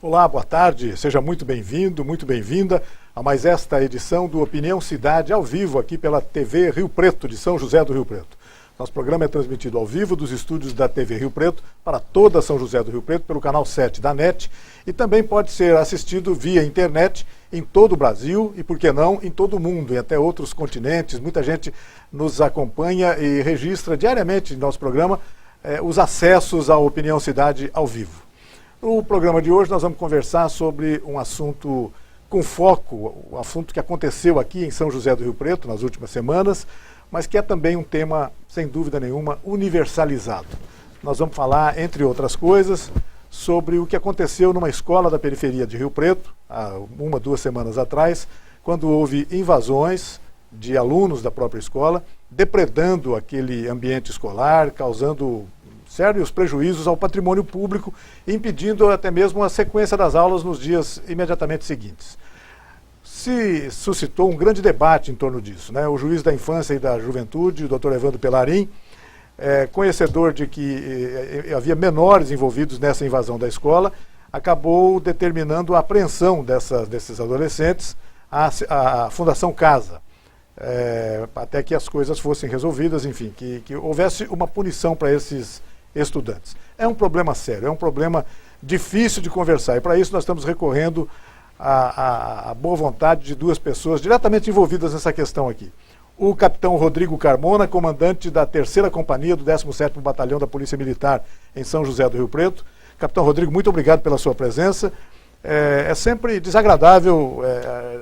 Olá, boa tarde, seja muito bem-vindo, muito bem-vinda a mais esta edição do Opinião Cidade ao vivo aqui pela TV Rio Preto, de São José do Rio Preto. Nosso programa é transmitido ao vivo dos estúdios da TV Rio Preto para toda São José do Rio Preto pelo canal 7 da NET e também pode ser assistido via internet em todo o Brasil e, por que não, em todo o mundo e até outros continentes. Muita gente nos acompanha e registra diariamente no nosso programa os acessos à Opinião Cidade ao vivo. No programa de hoje nós vamos conversar sobre um assunto com foco, um assunto que aconteceu aqui em São José do Rio Preto nas últimas semanas, mas que é também um tema, sem dúvida nenhuma, universalizado. Nós vamos falar, entre outras coisas, sobre o que aconteceu numa escola da periferia de Rio Preto, há 1-2 semanas atrás, quando houve invasões de alunos da própria escola, depredando aquele ambiente escolar, causando sérios prejuízos ao patrimônio público, impedindo até mesmo a sequência das aulas nos dias imediatamente seguintes. Se suscitou um grande debate em torno disso, né? O juiz da infância e da juventude, o Dr. Evandro Pelarim, conhecedor de que havia menores envolvidos nessa invasão da escola, acabou determinando a apreensão desses adolescentes à Fundação Casa, até que as coisas fossem resolvidas, enfim, que houvesse uma punição para esses estudantes. É um problema sério, é um problema difícil de conversar, e para isso nós estamos recorrendo à boa vontade de duas pessoas diretamente envolvidas nessa questão aqui. O capitão Rodrigo Carmona, comandante da 3ª Companhia do 17º Batalhão da Polícia Militar em São José do Rio Preto. Capitão Rodrigo, muito obrigado pela sua presença. É sempre desagradável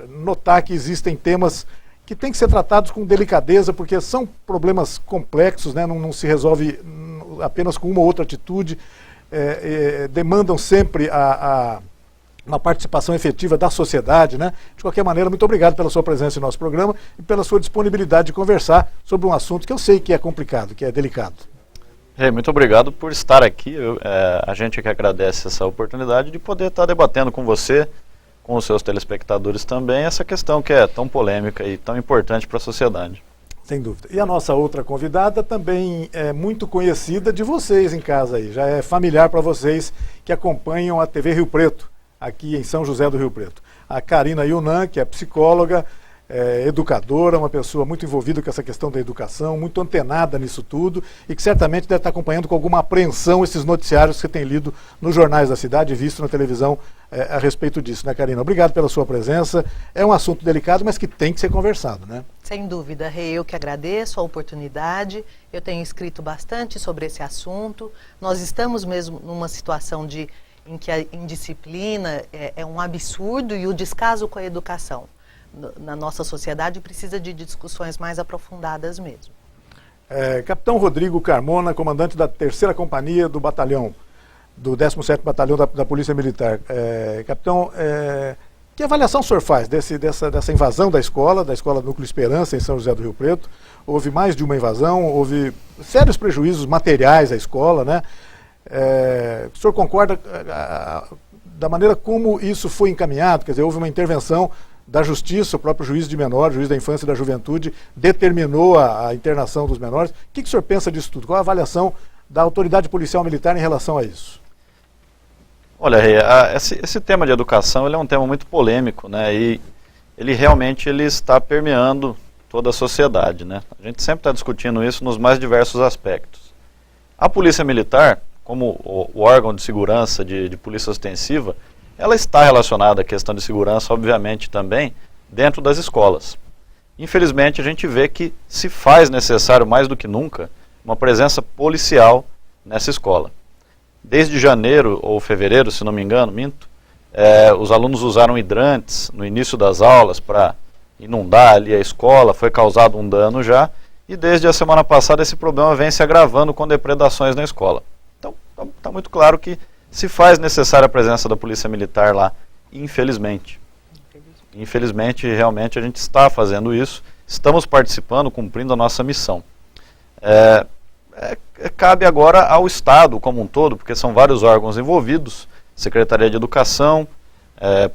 notar que existem temas que têm que ser tratados com delicadeza, porque são problemas complexos, né? Não se resolve apenas com uma ou outra atitude, demandam sempre uma participação efetiva da sociedade, né? De qualquer maneira, muito obrigado pela sua presença em nosso programa e pela sua disponibilidade de conversar sobre um assunto que eu sei que é complicado, que é delicado. Muito obrigado por estar aqui. A gente que agradece essa oportunidade de poder estar debatendo com você, com os seus telespectadores também, essa questão que é tão polêmica e tão importante para a sociedade. Sem dúvida. E a nossa outra convidada também é muito conhecida de vocês em casa aí, já é familiar para vocês que acompanham a TV Rio Preto, aqui em São José do Rio Preto. A Karina Yunan, que é psicóloga, educadora, uma pessoa muito envolvida com essa questão da educação, muito antenada nisso tudo e que certamente deve estar acompanhando com alguma apreensão esses noticiários que você tem lido nos jornais da cidade e visto na televisão a respeito disso, né, Karina? Obrigado pela sua presença. É um assunto delicado, mas que tem que ser conversado, né? Sem dúvida, Rei, eu que agradeço a oportunidade. Eu tenho escrito bastante sobre esse assunto. Nós estamos mesmo numa situação em que a indisciplina é um absurdo e o descaso com a educação na nossa sociedade precisa de discussões mais aprofundadas mesmo. Capitão Rodrigo Carmona, comandante da 3ª Companhia do Batalhão, do 17º Batalhão da Polícia Militar. Capitão, que avaliação o senhor faz dessa invasão da escola Núcleo Esperança, em São José do Rio Preto? Houve mais de uma invasão, houve sérios prejuízos materiais à escola, né? O senhor concorda da maneira como isso foi encaminhado? Quer dizer, houve uma intervenção da Justiça, o próprio juiz de menor, o juiz da infância e da juventude, determinou a internação dos menores. O que o senhor pensa disso tudo? Qual a avaliação da autoridade policial militar em relação a isso? Olha, esse tema de educação ele é um tema muito polêmico, né? E ele realmente está permeando toda a sociedade, né? A gente sempre está discutindo isso nos mais diversos aspectos. A Polícia Militar, como o órgão de segurança de polícia ostensiva, ela está relacionada à questão de segurança, obviamente, também dentro das escolas. Infelizmente, a gente vê que se faz necessário, mais do que nunca, uma presença policial nessa escola. Desde janeiro ou fevereiro, se não me engano, os alunos usaram hidrantes no início das aulas para inundar ali a escola, foi causado um dano já, e desde a semana passada esse problema vem se agravando com depredações na escola. Então, está muito claro que se faz necessária a presença da Polícia Militar lá, infelizmente. Infelizmente, realmente, a gente está fazendo isso, estamos participando, cumprindo a nossa missão. Cabe agora ao Estado como um todo, porque são vários órgãos envolvidos, Secretaria de Educação,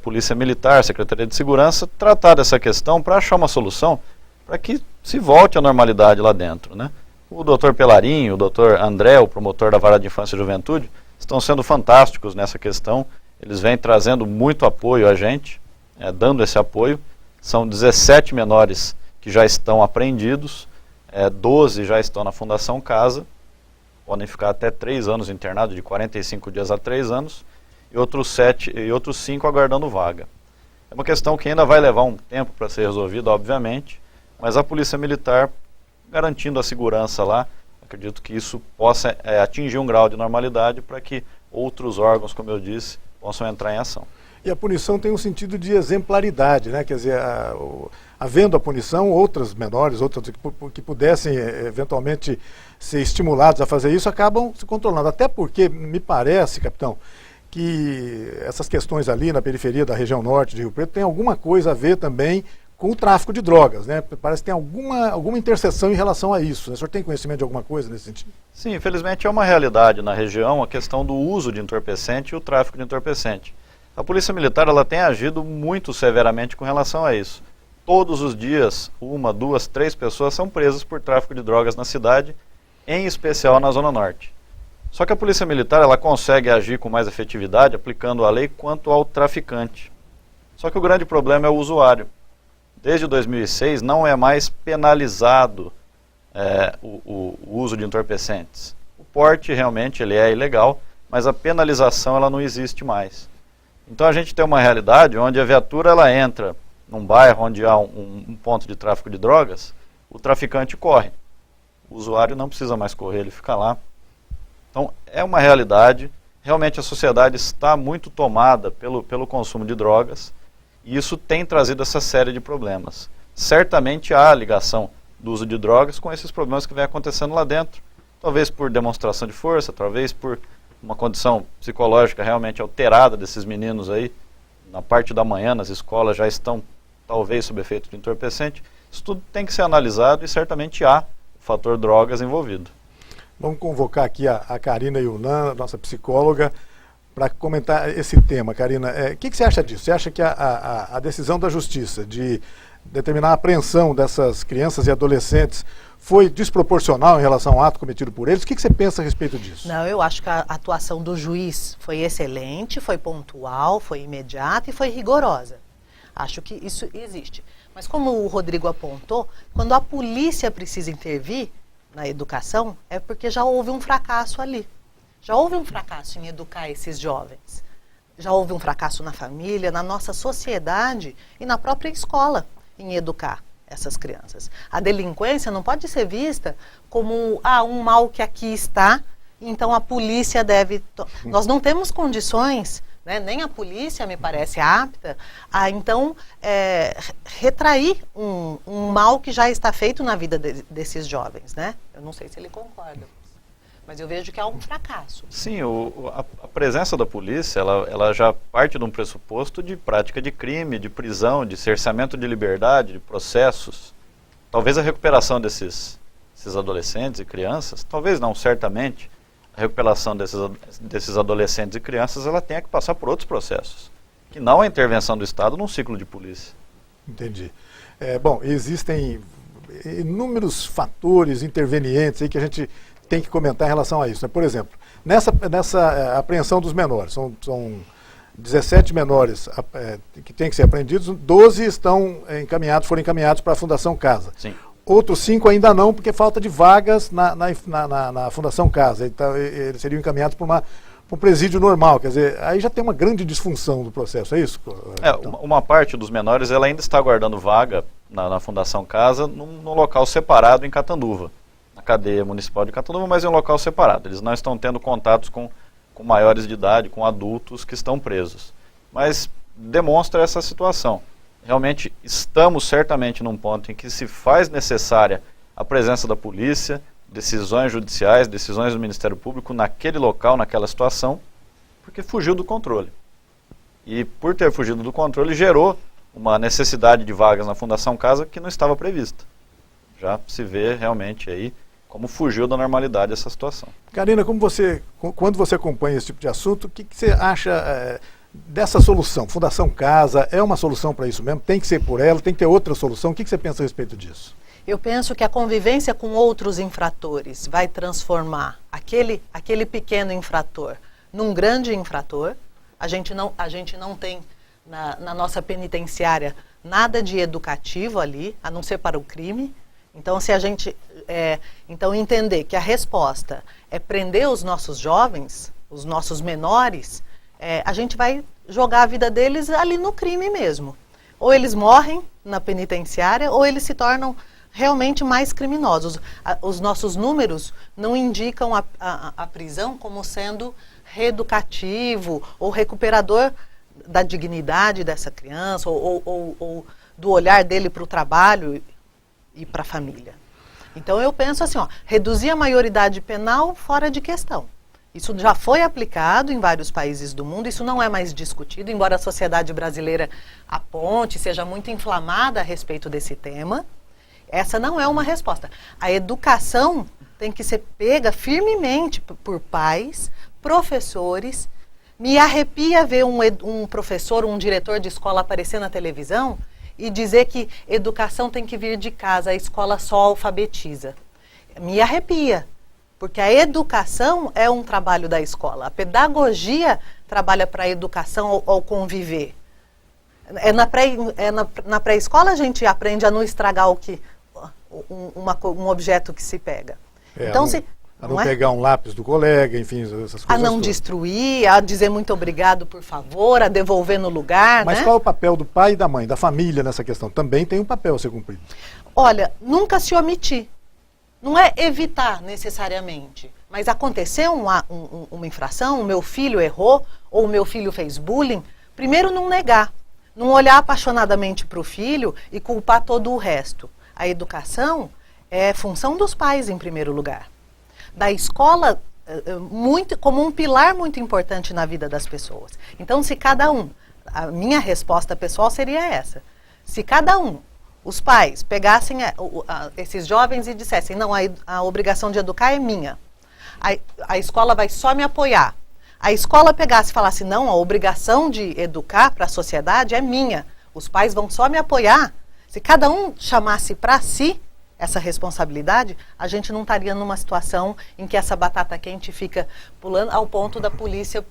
Polícia Militar, Secretaria de Segurança, tratar dessa questão para achar uma solução para que se volte à normalidade lá dentro, né? O Dr. Pelarim, o Dr. André, o promotor da Vara de Infância e Juventude, estão sendo fantásticos nessa questão eles vêm trazendo muito apoio a gente, dando esse apoio. São 17 menores que já estão apreendidos, 12 já estão na Fundação Casa, podem ficar até 3 anos internados, de 45 dias a 3 anos, e outros 5 aguardando vaga. É uma questão que ainda vai levar um tempo para ser resolvida, obviamente, mas a Polícia Militar, garantindo a segurança lá, acredito que isso possa atingir um grau de normalidade para que outros órgãos, como eu disse, possam entrar em ação. E a punição tem um sentido de exemplaridade, né? Quer dizer, havendo a punição, outras menores, outras que pudessem eventualmente ser estimulados a fazer isso, acabam se controlando. Até porque, me parece, capitão, que essas questões ali na periferia da região norte de Rio Preto tem alguma coisa a ver também com o tráfico de drogas, né? Parece que tem alguma interseção em relação a isso. O senhor tem conhecimento de alguma coisa nesse sentido? Sim, infelizmente é uma realidade na região a questão do uso de entorpecente e o tráfico de entorpecente. A Polícia Militar ela tem agido muito severamente com relação a isso. Todos os dias, 1, 2, 3 pessoas são presas por tráfico de drogas na cidade, em especial na Zona Norte. Só que a Polícia Militar ela consegue agir com mais efetividade aplicando a lei quanto ao traficante. Só que o grande problema é o usuário. Desde 2006 não é mais penalizado o uso de entorpecentes. O porte realmente ele é ilegal, mas a penalização ela não existe mais. Então a gente tem uma realidade onde a viatura ela entra num bairro onde há um ponto de tráfico de drogas, o traficante corre. O usuário não precisa mais correr, ele fica lá. Então é uma realidade, realmente a sociedade está muito tomada pelo consumo de drogas e isso tem trazido essa série de problemas. Certamente há ligação do uso de drogas com esses problemas que vem acontecendo lá dentro. Talvez por demonstração de força, talvez por uma condição psicológica realmente alterada desses meninos aí, na parte da manhã nas escolas já estão talvez sob efeito de entorpecente. Isso tudo tem que ser analisado e certamente há o fator drogas envolvido. Vamos convocar aqui a Karina Yunan, nossa psicóloga, para comentar esse tema. Karina, o que você acha disso? Você acha que a decisão da Justiça de determinar a apreensão dessas crianças e adolescentes foi desproporcional em relação ao ato cometido por eles? O que você pensa a respeito disso? Não, eu acho que a atuação do juiz foi excelente, foi pontual, foi imediata e foi rigorosa. Acho que isso existe. Mas como o Rodrigo apontou, quando a polícia precisa intervir na educação, é porque já houve um fracasso ali. Já houve um fracasso em educar esses jovens. Já houve um fracasso na família, na nossa sociedade e na própria escola em educar essas crianças. A delinquência não pode ser vista como um mal que aqui está, então a polícia deve... Nós não temos condições, né, nem a polícia me parece apta a então retrair um mal que já está feito na vida desses jovens, né? Eu não sei se ele concorda, mas eu vejo que há um fracasso. Sim, a presença da polícia, ela já parte de um pressuposto de prática de crime, de prisão, de cerceamento de liberdade, de processos. Talvez a recuperação desses adolescentes e crianças, talvez não, certamente, a recuperação desses adolescentes e crianças, ela tenha que passar por outros processos, que não a intervenção do Estado num ciclo de polícia. Entendi. Bom, existem inúmeros fatores intervenientes aí que a gente tem que comentar em relação a isso, né? Por exemplo, nessa apreensão dos menores, são 17 menores que têm que ser apreendidos, 12 foram encaminhados para a Fundação Casa. Sim. Outros 5 ainda não, porque falta de vagas na Fundação Casa. Então, eles seriam encaminhados para um presídio normal. Quer dizer, aí já tem uma grande disfunção do processo, é isso? Uma parte dos menores ela ainda está aguardando vaga na Fundação Casa num local separado em Catanduva, na cadeia municipal de Catanduva, mas em um local separado. Eles não estão tendo contatos com maiores de idade, com adultos que estão presos. Mas demonstra essa situação. Realmente estamos certamente num ponto em que se faz necessária a presença da polícia, decisões judiciais, decisões do Ministério Público naquele local, naquela situação, porque fugiu do controle. E por ter fugido do controle gerou uma necessidade de vagas na Fundação Casa que não estava prevista. Já se vê realmente aí como fugiu da normalidade essa situação. Karina, quando você acompanha esse tipo de assunto, o que você acha dessa solução? Fundação Casa é uma solução para isso mesmo? Tem que ser por ela? Tem que ter outra solução? O que você pensa a respeito disso? Eu penso que a convivência com outros infratores vai transformar aquele pequeno infrator num grande infrator, A gente não tem na nossa penitenciária nada de educativo ali, a não ser para o crime. Então, se a gente então entender que a resposta é prender os nossos jovens, os nossos menores, a gente vai jogar a vida deles ali no crime mesmo. Ou eles morrem na penitenciária, ou eles se tornam realmente mais criminosos. Os nossos números não indicam a prisão como sendo reeducativo ou recuperador da dignidade dessa criança ou do olhar dele para o trabalho e para a família. Então eu penso assim, reduzir a maioridade penal fora de questão. Isso já foi aplicado em vários países do mundo, isso não é mais discutido, embora a sociedade brasileira aponte, seja muito inflamada a respeito desse tema. Essa não é uma resposta. A educação tem que ser pega firmemente por pais, professores. Me arrepia ver um professor, um diretor de escola aparecer na televisão e dizer que educação tem que vir de casa, a escola só alfabetiza. Me arrepia, porque a educação é um trabalho da escola. A pedagogia trabalha para a educação ao conviver. Na pré-escola a gente aprende a não estragar um objeto que se pega. Então, a não pegar um lápis do colega, enfim, essas coisas. A não destruir, a dizer muito obrigado, por favor, a devolver no lugar. Mas qual é o papel do pai e da mãe, da família nessa questão? Também tem um papel a ser cumprido. Olha, nunca se omitir. Não é evitar necessariamente, mas aconteceu uma infração, o meu filho errou, ou o meu filho fez bullying, primeiro não negar, não olhar apaixonadamente para o filho e culpar todo o resto. A educação é função dos pais em primeiro lugar. Da escola, como um pilar muito importante na vida das pessoas. Então, se cada um, a minha resposta pessoal seria essa, se cada um, os pais, pegassem esses jovens e dissessem, não, a obrigação de educar é minha, a escola vai só me apoiar. A escola pegasse e falasse, não, a obrigação de educar para a sociedade é minha, os pais vão só me apoiar. Se cada um chamasse para si essa responsabilidade, a gente não estaria numa situação em que essa batata quente fica pulando ao ponto da polícia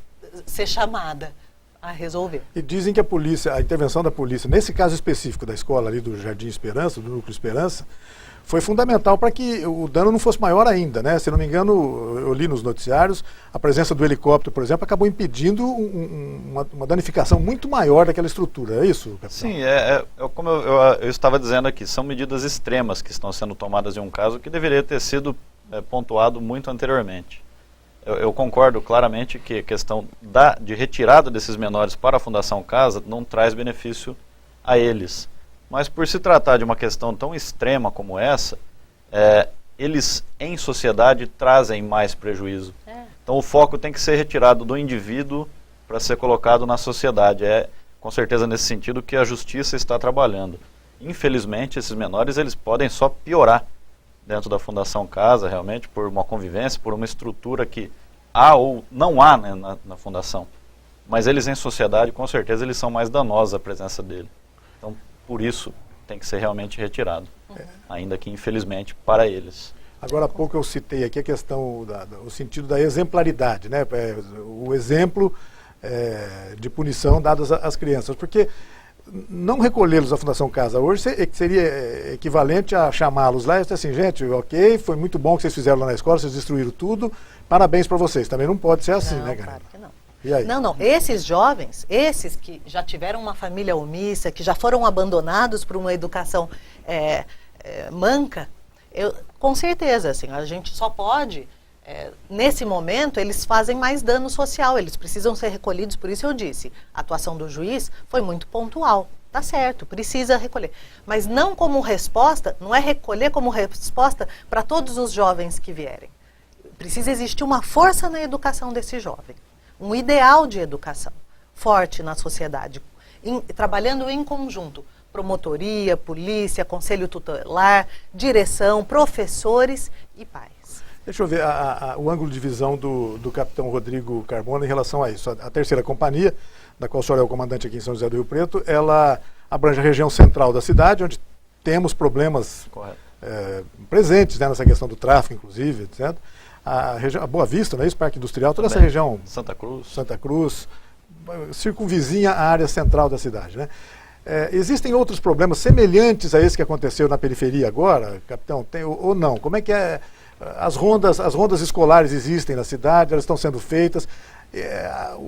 ser chamada a resolver. E dizem que a intervenção da polícia, nesse caso específico da escola ali do Jardim Esperança, do Núcleo Esperança, foi fundamental para que o dano não fosse maior ainda, né? Se não me engano, eu li nos noticiários, a presença do helicóptero, por exemplo, acabou impedindo uma danificação muito maior daquela estrutura, é isso, capitão? Sim, como eu estava dizendo aqui, são medidas extremas que estão sendo tomadas em um caso que deveria ter sido pontuado muito anteriormente. Eu concordo claramente que a questão de retirada desses menores para a Fundação Casa não traz benefício a eles. Mas por se tratar de uma questão tão extrema como essa, eles em sociedade trazem mais prejuízo. Então o foco tem que ser retirado do indivíduo para ser colocado na sociedade. É com certeza nesse sentido que a justiça está trabalhando. Infelizmente esses menores eles podem só piorar dentro da Fundação Casa, realmente, por uma convivência, por uma estrutura que há ou não há, né, na Fundação. Mas eles em sociedade, com certeza, eles são mais danosos a presença dele. Então, por isso, tem que ser realmente retirado. Ainda que, infelizmente, para eles. Agora há pouco eu citei aqui a questão, o sentido da exemplaridade, né? O exemplo de punição dado às crianças. Porque não recolhê-los à Fundação Casa hoje seria equivalente a chamá-los lá e dizer assim, gente, ok, foi muito bom que vocês fizeram lá na escola, vocês destruíram tudo, parabéns para vocês. Também não pode ser assim, né, cara? Claro que não. E aí? Não, esses jovens, esses que já tiveram uma família omissa, que já foram abandonados por uma educação manca, com certeza, assim, a gente só pode, nesse momento, eles fazem mais dano social, eles precisam ser recolhidos, por isso eu disse, a atuação do juiz foi muito pontual, tá certo, precisa recolher, mas não como resposta, não é recolher como resposta para todos os jovens que vierem. Precisa existir uma força na educação desse jovem, um ideal de educação forte na sociedade, trabalhando em conjunto, promotoria, polícia, conselho tutelar, direção, professores e pais. Deixa eu ver o ângulo de visão do capitão Rodrigo Carmona em relação a isso. A terceira companhia, da qual o senhor é o comandante aqui em São José do Rio Preto, ela abrange a região central da cidade, onde temos problemas presentes, né, nessa questão do tráfico, inclusive, etc. A Boa Vista, não é isso? Parque Industrial, toda essa região. Santa Cruz. Santa Cruz, circunvizinha a área central da cidade, né? Existem outros problemas semelhantes a esse que aconteceu na periferia agora, capitão? Ou não? Como é que é? As rondas escolares existem na cidade, elas estão sendo feitas.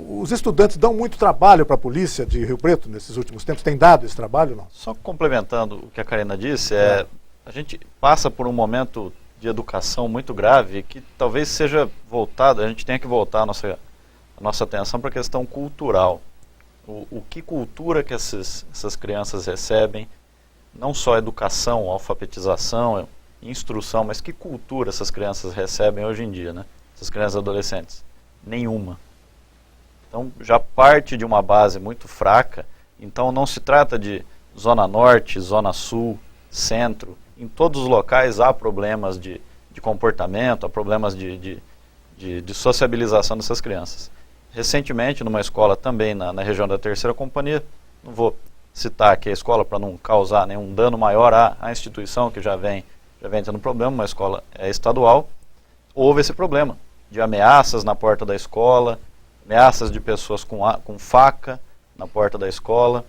Os estudantes dão muito trabalho para a polícia de Rio Preto nesses últimos tempos. Tem dado esse trabalho, não? Só complementando o que a Karina disse, a gente passa por um momento de educação muito grave que talvez seja voltado, a gente tenha que voltar a nossa atenção para a questão cultural. O que cultura que essas crianças recebem, não só educação, alfabetização, instrução, mas que cultura essas crianças recebem hoje em dia, né? Essas crianças e adolescentes? Nenhuma. Então já parte de uma base muito fraca, então não se trata de zona norte, zona sul, centro. Em todos os locais há problemas de comportamento, há problemas de sociabilização dessas crianças. Recentemente, numa escola também na região da Terceira Companhia, não vou citar aqui a escola para não causar nenhum dano maior à instituição que já vem tendo problema, uma escola estadual, houve esse problema de ameaças na porta da escola, ameaças de pessoas com faca na porta da escola,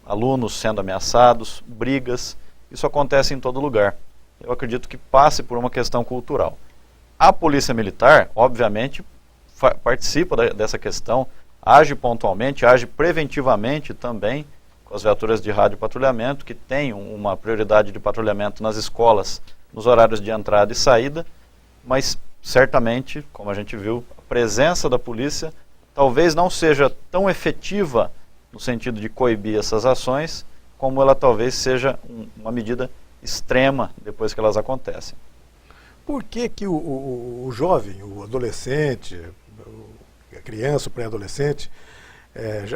alunos sendo ameaçados, brigas. Isso acontece em todo lugar. Eu acredito que passe por uma questão cultural. A Polícia Militar, obviamente, participa dessa questão, age pontualmente, age preventivamente também com as viaturas de rádio patrulhamento, que tem uma prioridade de patrulhamento nas escolas, nos horários de entrada e saída, mas certamente, como a gente viu, a presença da polícia talvez não seja tão efetiva no sentido de coibir essas ações, como ela talvez seja uma medida extrema depois que elas acontecem. Por que o jovem, o adolescente, a criança, o pré-adolescente,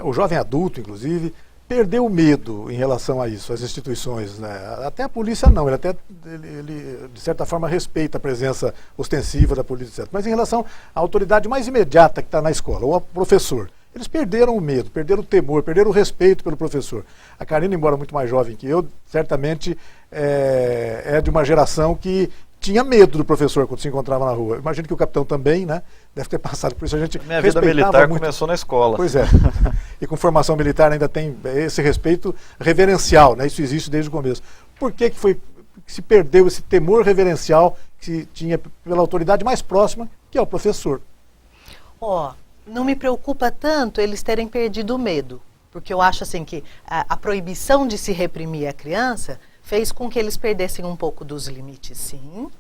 o jovem adulto, inclusive, perdeu o medo em relação a isso, as instituições, né? Até a polícia não, ele de certa forma respeita a presença ostensiva da polícia, mas em relação à autoridade mais imediata que está na escola, ou ao professor, eles perderam o medo, perderam o temor, perderam o respeito pelo professor. A Karina, embora muito mais jovem que eu, certamente é de uma geração que tinha medo do professor quando se encontrava na rua. Imagino que o capitão também, né? Deve ter passado por isso. Minha vida militar começou na escola. Pois é. E com formação militar ainda tem esse respeito reverencial, né? Isso existe desde o começo. Por que se perdeu esse temor reverencial que se tinha pela autoridade mais próxima, que é o professor? Não me preocupa tanto eles terem perdido o medo, porque eu acho assim que a proibição de se reprimir a criança fez com que eles perdessem um pouco dos limites, sim.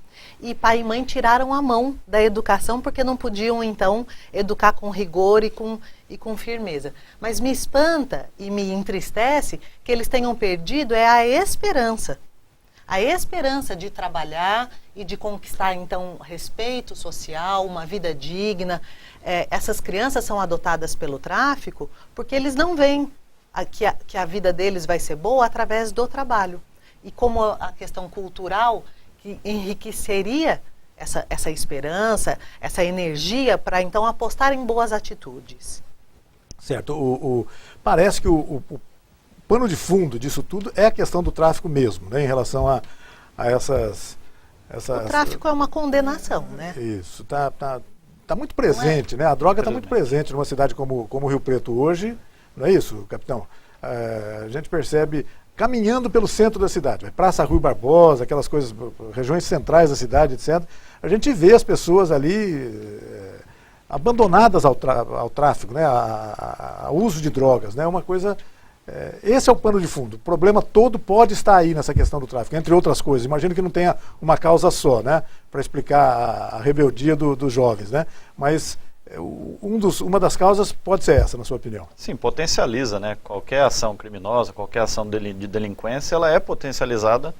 E pai e mãe tiraram a mão da educação porque não podiam, então, educar com rigor e com firmeza. Mas me espanta e me entristece que eles tenham perdido a esperança. A esperança de trabalhar e de conquistar, então, respeito social, uma vida digna. Essas crianças são adotadas pelo tráfico porque eles não veem que a vida deles vai ser boa através do trabalho. E como a questão cultural que enriqueceria essa esperança, essa energia para então apostar em boas atitudes. Certo. Parece que o pano de fundo disso tudo é a questão do tráfico mesmo, né, em relação a essas... O tráfico é uma condenação, né? Isso, tá muito presente, né? A droga está muito presente numa cidade como Rio Preto hoje, não é isso, capitão? A gente percebe caminhando pelo centro da cidade, Praça Rui Barbosa, aquelas coisas, regiões centrais da cidade, etc. A gente vê as pessoas ali abandonadas ao tráfico, né? Ao uso de drogas, né? Uma coisa... esse é o pano de fundo. O problema todo pode estar aí nessa questão do tráfico, entre outras coisas. Imagino que não tenha uma causa só, né, para explicar a rebeldia dos jovens, né? Mas uma das causas pode ser essa, na sua opinião. Sim, potencializa, né? Qualquer ação criminosa, qualquer ação de delinquência, ela é potencializada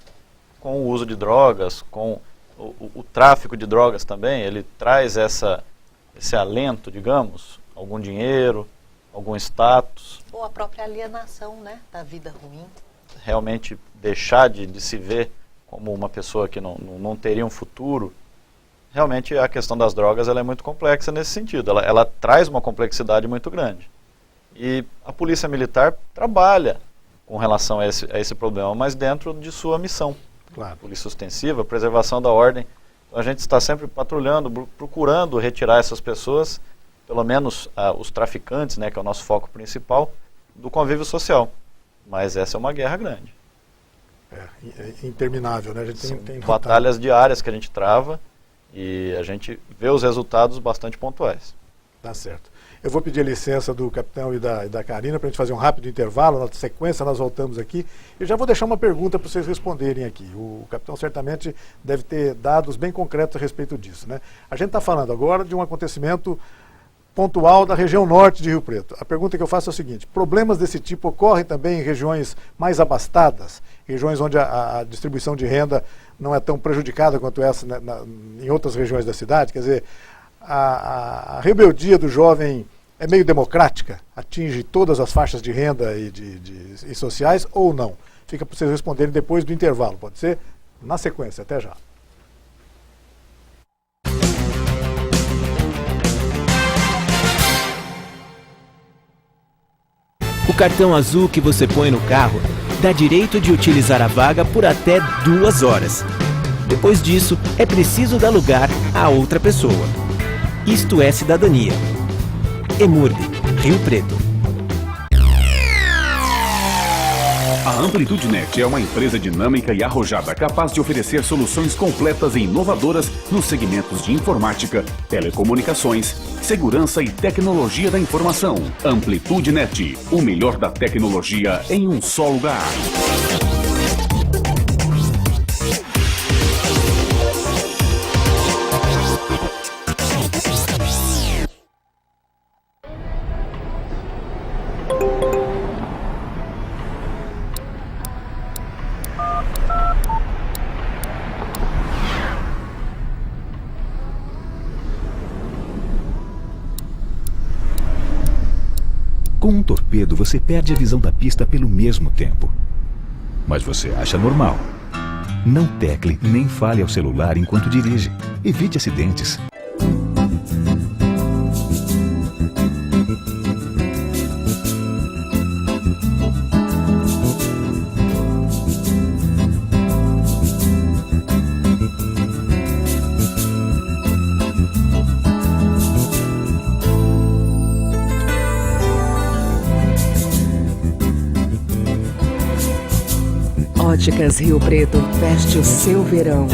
com o uso de drogas, com o tráfico de drogas também. Ele traz esse alento, digamos, algum dinheiro, algum status. Ou a própria alienação, né, da vida ruim. Realmente deixar de se ver como uma pessoa que não teria um futuro. Realmente a questão das drogas ela é muito complexa nesse sentido. Ela traz uma complexidade muito grande. E a Polícia Militar trabalha com relação a esse problema, mas dentro de sua missão. Claro. Polícia ostensiva, preservação da ordem. Então a gente está sempre patrulhando, procurando retirar essas pessoas pelo menos os traficantes, né, que é o nosso foco principal, do convívio social. Mas essa é uma guerra grande. É interminável, né? A gente tem batalhas diárias que a gente trava e a gente vê os resultados bastante pontuais. Tá certo. Eu vou pedir a licença do capitão e da Karina para a gente fazer um rápido intervalo. Na sequência nós voltamos aqui. Eu já vou deixar uma pergunta para vocês responderem aqui. O capitão certamente deve ter dados bem concretos a respeito disso, né? A gente está falando agora de um acontecimento pontual da região norte de Rio Preto. A pergunta que eu faço é o seguinte: problemas desse tipo ocorrem também em regiões mais abastadas, regiões onde a distribuição de renda não é tão prejudicada quanto essa, né, em outras regiões da cidade? Quer dizer, a rebeldia do jovem é meio democrática? Atinge todas as faixas de renda e sociais ou não? Fica para vocês responderem depois do intervalo, pode ser? Na sequência, até já. O cartão azul que você põe no carro dá direito de utilizar a vaga por até 2 horas. Depois disso, é preciso dar lugar a outra pessoa. Isto é cidadania. EMURB, Rio Preto. A Amplitude Net é uma empresa dinâmica e arrojada capaz de oferecer soluções completas e inovadoras nos segmentos de informática, telecomunicações, segurança e tecnologia da informação. Amplitude Net, o melhor da tecnologia em um só lugar. Com um torpedo, você perde a visão da pista pelo mesmo tempo. Mas você acha normal. Não tecle nem fale ao celular enquanto dirige. Evite acidentes. Óticas Rio Preto, veste o seu verão.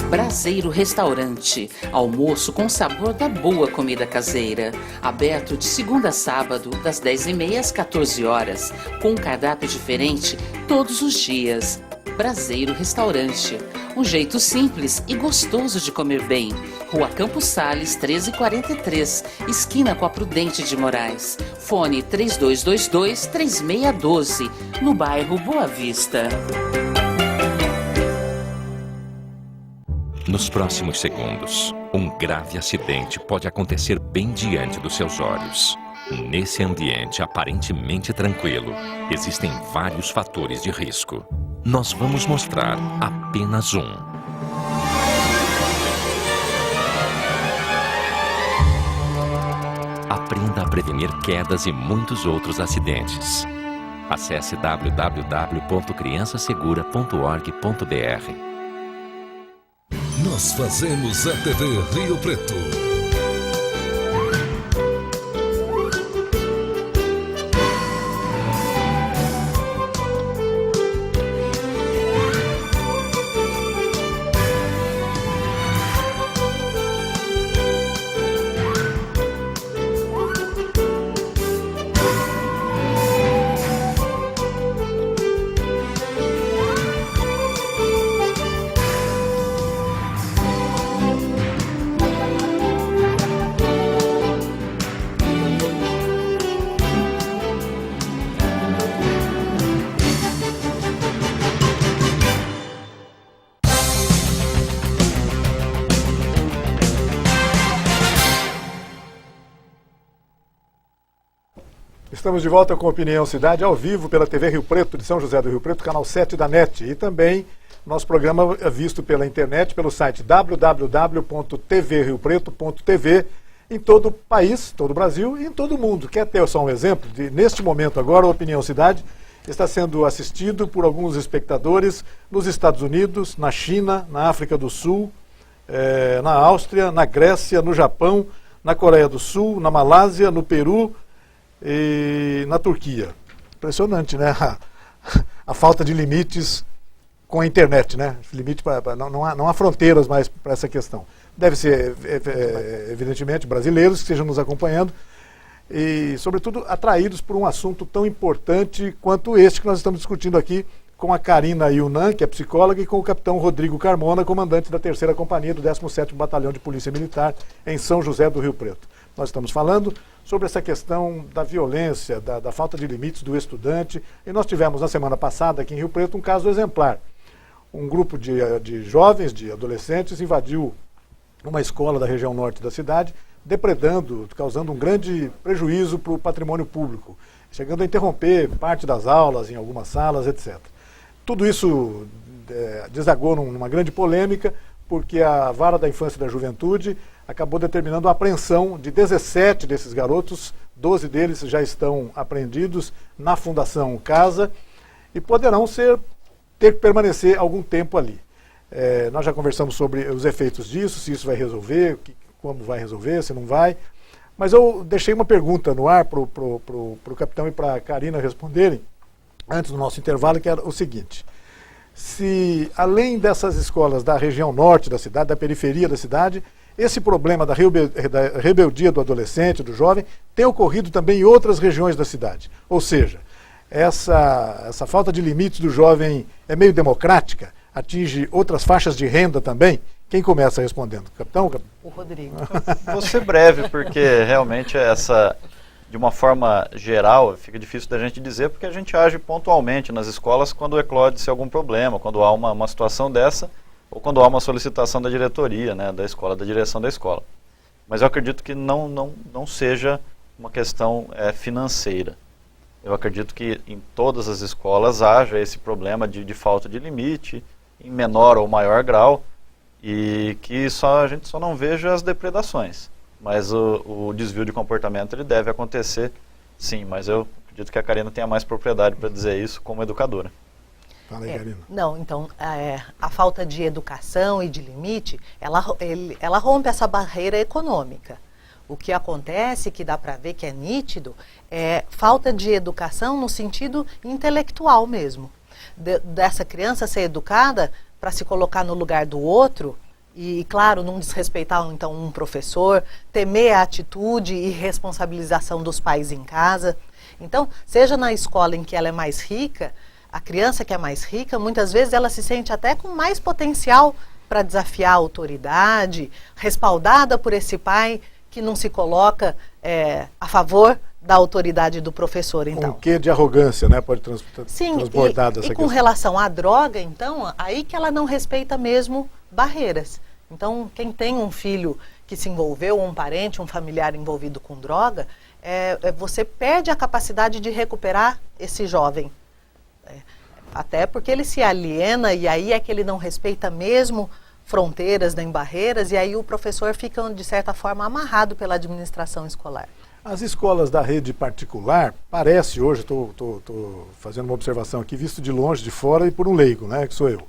Braseiro Restaurante, almoço com sabor da boa comida caseira. Aberto de segunda a sábado, das 10h30 às 14 horas, com um cardápio diferente todos os dias. Braseiro Restaurante, um jeito simples e gostoso de comer bem. Rua Campos Sales, 1343, esquina com a Prudente de Moraes. Fone 3222-3612, no bairro Boa Vista. Nos próximos segundos, um grave acidente pode acontecer bem diante dos seus olhos. Nesse ambiente aparentemente tranquilo, existem vários fatores de risco. Nós vamos mostrar apenas um. Aprenda a prevenir quedas e muitos outros acidentes. Acesse www.criançasegura.org.br. Nós fazemos a TV Rio Preto. Estamos de volta com Opinião Cidade, ao vivo pela TV Rio Preto, de São José do Rio Preto, canal 7 da NET. E também nosso programa é visto pela internet, pelo site www.tvriopreto.tv, em todo o país, todo o Brasil e em todo o mundo. Quer ter só um exemplo? Neste momento agora, a Opinião Cidade está sendo assistido por alguns espectadores nos Estados Unidos, na China, na África do Sul, na Áustria, na Grécia, no Japão, na Coreia do Sul, na Malásia, no Peru e na Turquia. Impressionante, né? A falta de limites com a internet, né? Limite não há fronteiras mais para essa questão. Deve ser, evidentemente, brasileiros que estejam nos acompanhando e, sobretudo, atraídos por um assunto tão importante quanto este que nós estamos discutindo aqui com a Karina Yunan, que é psicóloga, e com o capitão Rodrigo Carmona, comandante da ª Companhia do 17º Batalhão de Polícia Militar em São José do Rio Preto. Nós estamos falando sobre essa questão da violência, da falta de limites do estudante, e nós tivemos na semana passada aqui em Rio Preto um caso exemplar. Um grupo de jovens, de adolescentes, invadiu uma escola da região norte da cidade, depredando, causando um grande prejuízo para o patrimônio público, chegando a interromper parte das aulas em algumas salas, etc. Tudo isso desagou numa grande polêmica, porque a Vara da Infância e da Juventude acabou determinando a apreensão de 17 desses garotos, 12 deles já estão apreendidos na Fundação Casa e poderão ter que permanecer algum tempo ali. Nós já conversamos sobre os efeitos disso, se isso vai resolver, como vai resolver, se não vai. Mas eu deixei uma pergunta no ar para o capitão e para a Karina responderem, antes do nosso intervalo, que era o seguinte: se além dessas escolas da região norte da cidade, da periferia da cidade, esse problema da rebeldia do adolescente, do jovem, tem ocorrido também em outras regiões da cidade. Ou seja, essa falta de limites do jovem é meio democrática, atinge outras faixas de renda também. Quem começa respondendo? Capitão? O Rodrigo. Vou ser breve, porque realmente de uma forma geral, fica difícil da gente dizer, porque a gente age pontualmente nas escolas quando eclode-se algum problema, quando há uma situação dessa, ou quando há uma solicitação da diretoria, né, da escola, da direção da escola. Mas eu acredito que não seja uma questão financeira. Eu acredito que em todas as escolas haja esse problema de falta de limite, em menor ou maior grau, e que a gente só não veja as depredações. Mas o desvio de comportamento ele deve acontecer, sim, mas eu acredito que a Karina tenha mais propriedade para dizer isso como educadora. Fala aí, Karina. Não, então, a falta de educação e de limite, ela rompe essa barreira econômica. O que acontece, que dá para ver que é nítido, é falta de educação no sentido intelectual mesmo. Dessa criança ser educada para se colocar no lugar do outro e, claro, não desrespeitar então um professor, temer a atitude e responsabilização dos pais em casa. Então, seja na escola em que ela é mais rica, a criança que é mais rica, muitas vezes ela se sente até com mais potencial para desafiar a autoridade, respaldada por esse pai que não se coloca a favor da autoridade do professor, então. Um quê de arrogância, né? Pode transbordar dessa questão. E com questão. relação à droga, então, aí que ela não respeita mesmo barreiras. Então, quem tem um filho que se envolveu, um parente, um familiar envolvido com droga, você perde a capacidade de recuperar esse jovem. Até porque ele se aliena e aí é que ele não respeita mesmo fronteiras nem barreiras, e aí o professor fica, de certa forma, amarrado pela administração escolar. As escolas da rede particular, parece hoje, estou fazendo uma observação aqui, visto de longe, de fora e por um leigo, né, que sou eu.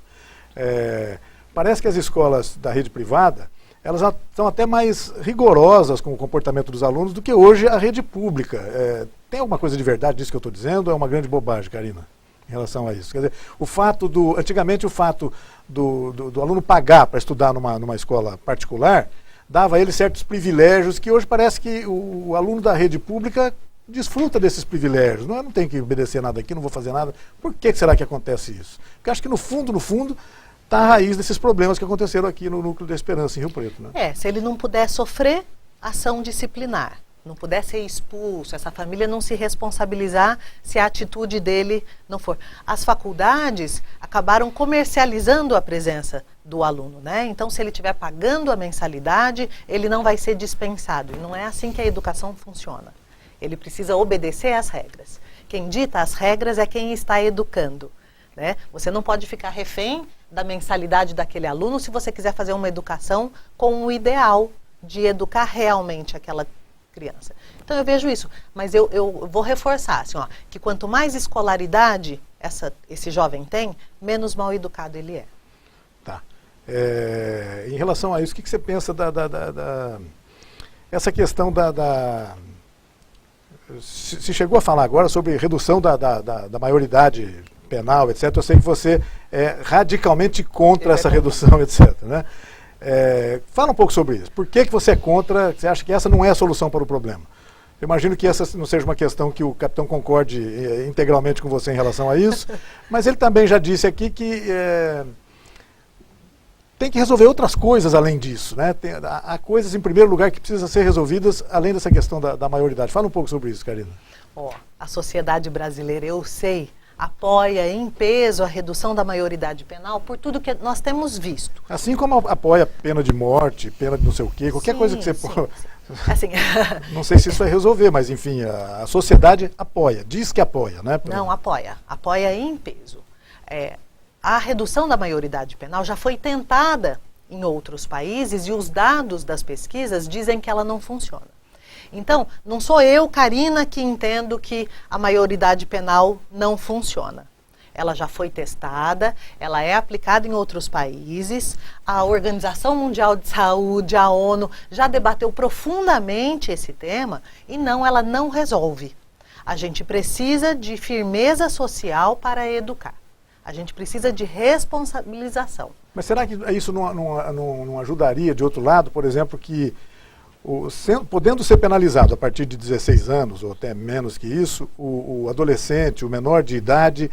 Parece que as escolas da rede privada, elas já são até mais rigorosas com o comportamento dos alunos do que hoje a rede pública. Tem alguma coisa de verdade nisso que eu estou dizendo ou é uma grande bobagem, Karina, em relação a isso? Quer dizer, antigamente o fato do aluno pagar para estudar numa escola particular dava a ele certos privilégios que hoje parece que o aluno da rede pública desfruta desses privilégios. Não tem que obedecer nada aqui, não vou fazer nada. Por que será que acontece isso? Porque acho que no fundo, está a raiz desses problemas que aconteceram aqui no Núcleo da Esperança, em Rio Preto. Né? Se ele não puder sofrer ação disciplinar, não puder ser expulso, essa família não se responsabilizar se a atitude dele não for. As faculdades acabaram comercializando a presença do aluno, né? Então, se ele estiver pagando a mensalidade, ele não vai ser dispensado. E não é assim que a educação funciona. Ele precisa obedecer às regras. Quem dita as regras é quem está educando, né? Você não pode ficar refém da mensalidade daquele aluno se você quiser fazer uma educação com o ideal de educar realmente aquela criança. Então eu vejo isso, mas eu vou reforçar assim, que quanto mais escolaridade esse jovem tem, menos mal educado ele é. Tá. Em relação a isso, o que você pensa essa questão se chegou a falar agora sobre redução da maioridade penal, etc. Eu sei que você é radicalmente contra essa redução, etc. Né? Fala um pouco sobre isso. Por que você é contra? Você acha que essa não é a solução para o problema? Eu imagino que essa não seja uma questão que o capitão concorde integralmente com você em relação a isso, mas ele também já disse aqui que tem que resolver outras coisas além disso, né? Há coisas, em primeiro lugar, que precisam ser resolvidas além dessa questão da maioridade. Fala um pouco sobre isso, Karina. A sociedade brasileira, eu sei, apoia em peso a redução da maioridade penal por tudo que nós temos visto. Assim como apoia pena de morte, pena de não sei o quê, qualquer coisa que você... Assim, não sei se isso vai resolver, mas enfim, a sociedade apoia, diz que apoia, né? Não, apoia em peso. A redução da maioridade penal já foi tentada em outros países e os dados das pesquisas dizem que ela não funciona. Então, não sou eu, Karina, que entendo que a maioridade penal não funciona. Ela já foi testada, ela é aplicada em outros países, a Organização Mundial de Saúde, a ONU, já debateu profundamente esse tema e ela não resolve. A gente precisa de firmeza social para educar. A gente precisa de responsabilização. Mas será que isso não ajudaria, de outro lado, por exemplo, que podendo ser penalizado a partir de 16 anos, ou até menos que isso, o adolescente, o menor de idade,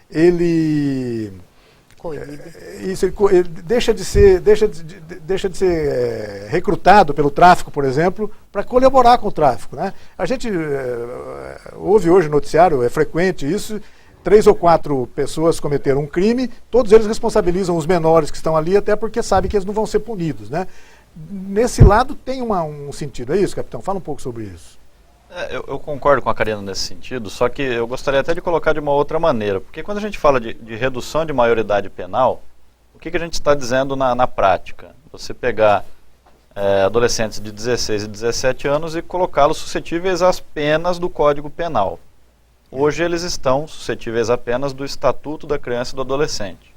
ele deixa de ser recrutado pelo tráfico, por exemplo, para colaborar com o tráfico, né? A gente ouve hoje no noticiário, é frequente isso, 3 ou 4 pessoas cometeram um crime, todos eles responsabilizam os menores que estão ali, até porque sabem que eles não vão ser punidos, né? Nesse lado tem um sentido, é isso, capitão? Fala um pouco sobre isso. Eu concordo com a Karina nesse sentido, só que eu gostaria até de colocar de uma outra maneira, porque quando a gente fala de redução de maioridade penal, o que a gente está dizendo na prática? Você pegar adolescentes de 16 e 17 anos e colocá-los suscetíveis às penas do Código Penal. Hoje eles estão suscetíveis apenas do Estatuto da Criança e do Adolescente.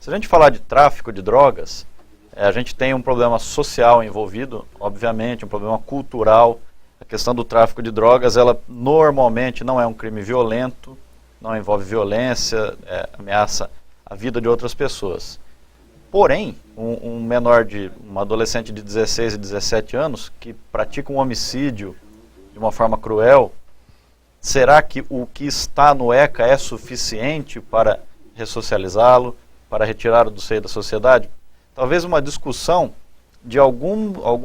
Se a gente falar de tráfico de drogas, a gente tem um problema social envolvido, obviamente, um problema cultural. A questão do tráfico de drogas, ela normalmente não é um crime violento, não envolve violência, ameaça a vida de outras pessoas. Porém, um adolescente de 16 e 17 anos que pratica um homicídio de uma forma cruel, será que o que está no ECA é suficiente para ressocializá-lo, para retirá-lo do seio da sociedade? Talvez uma discussão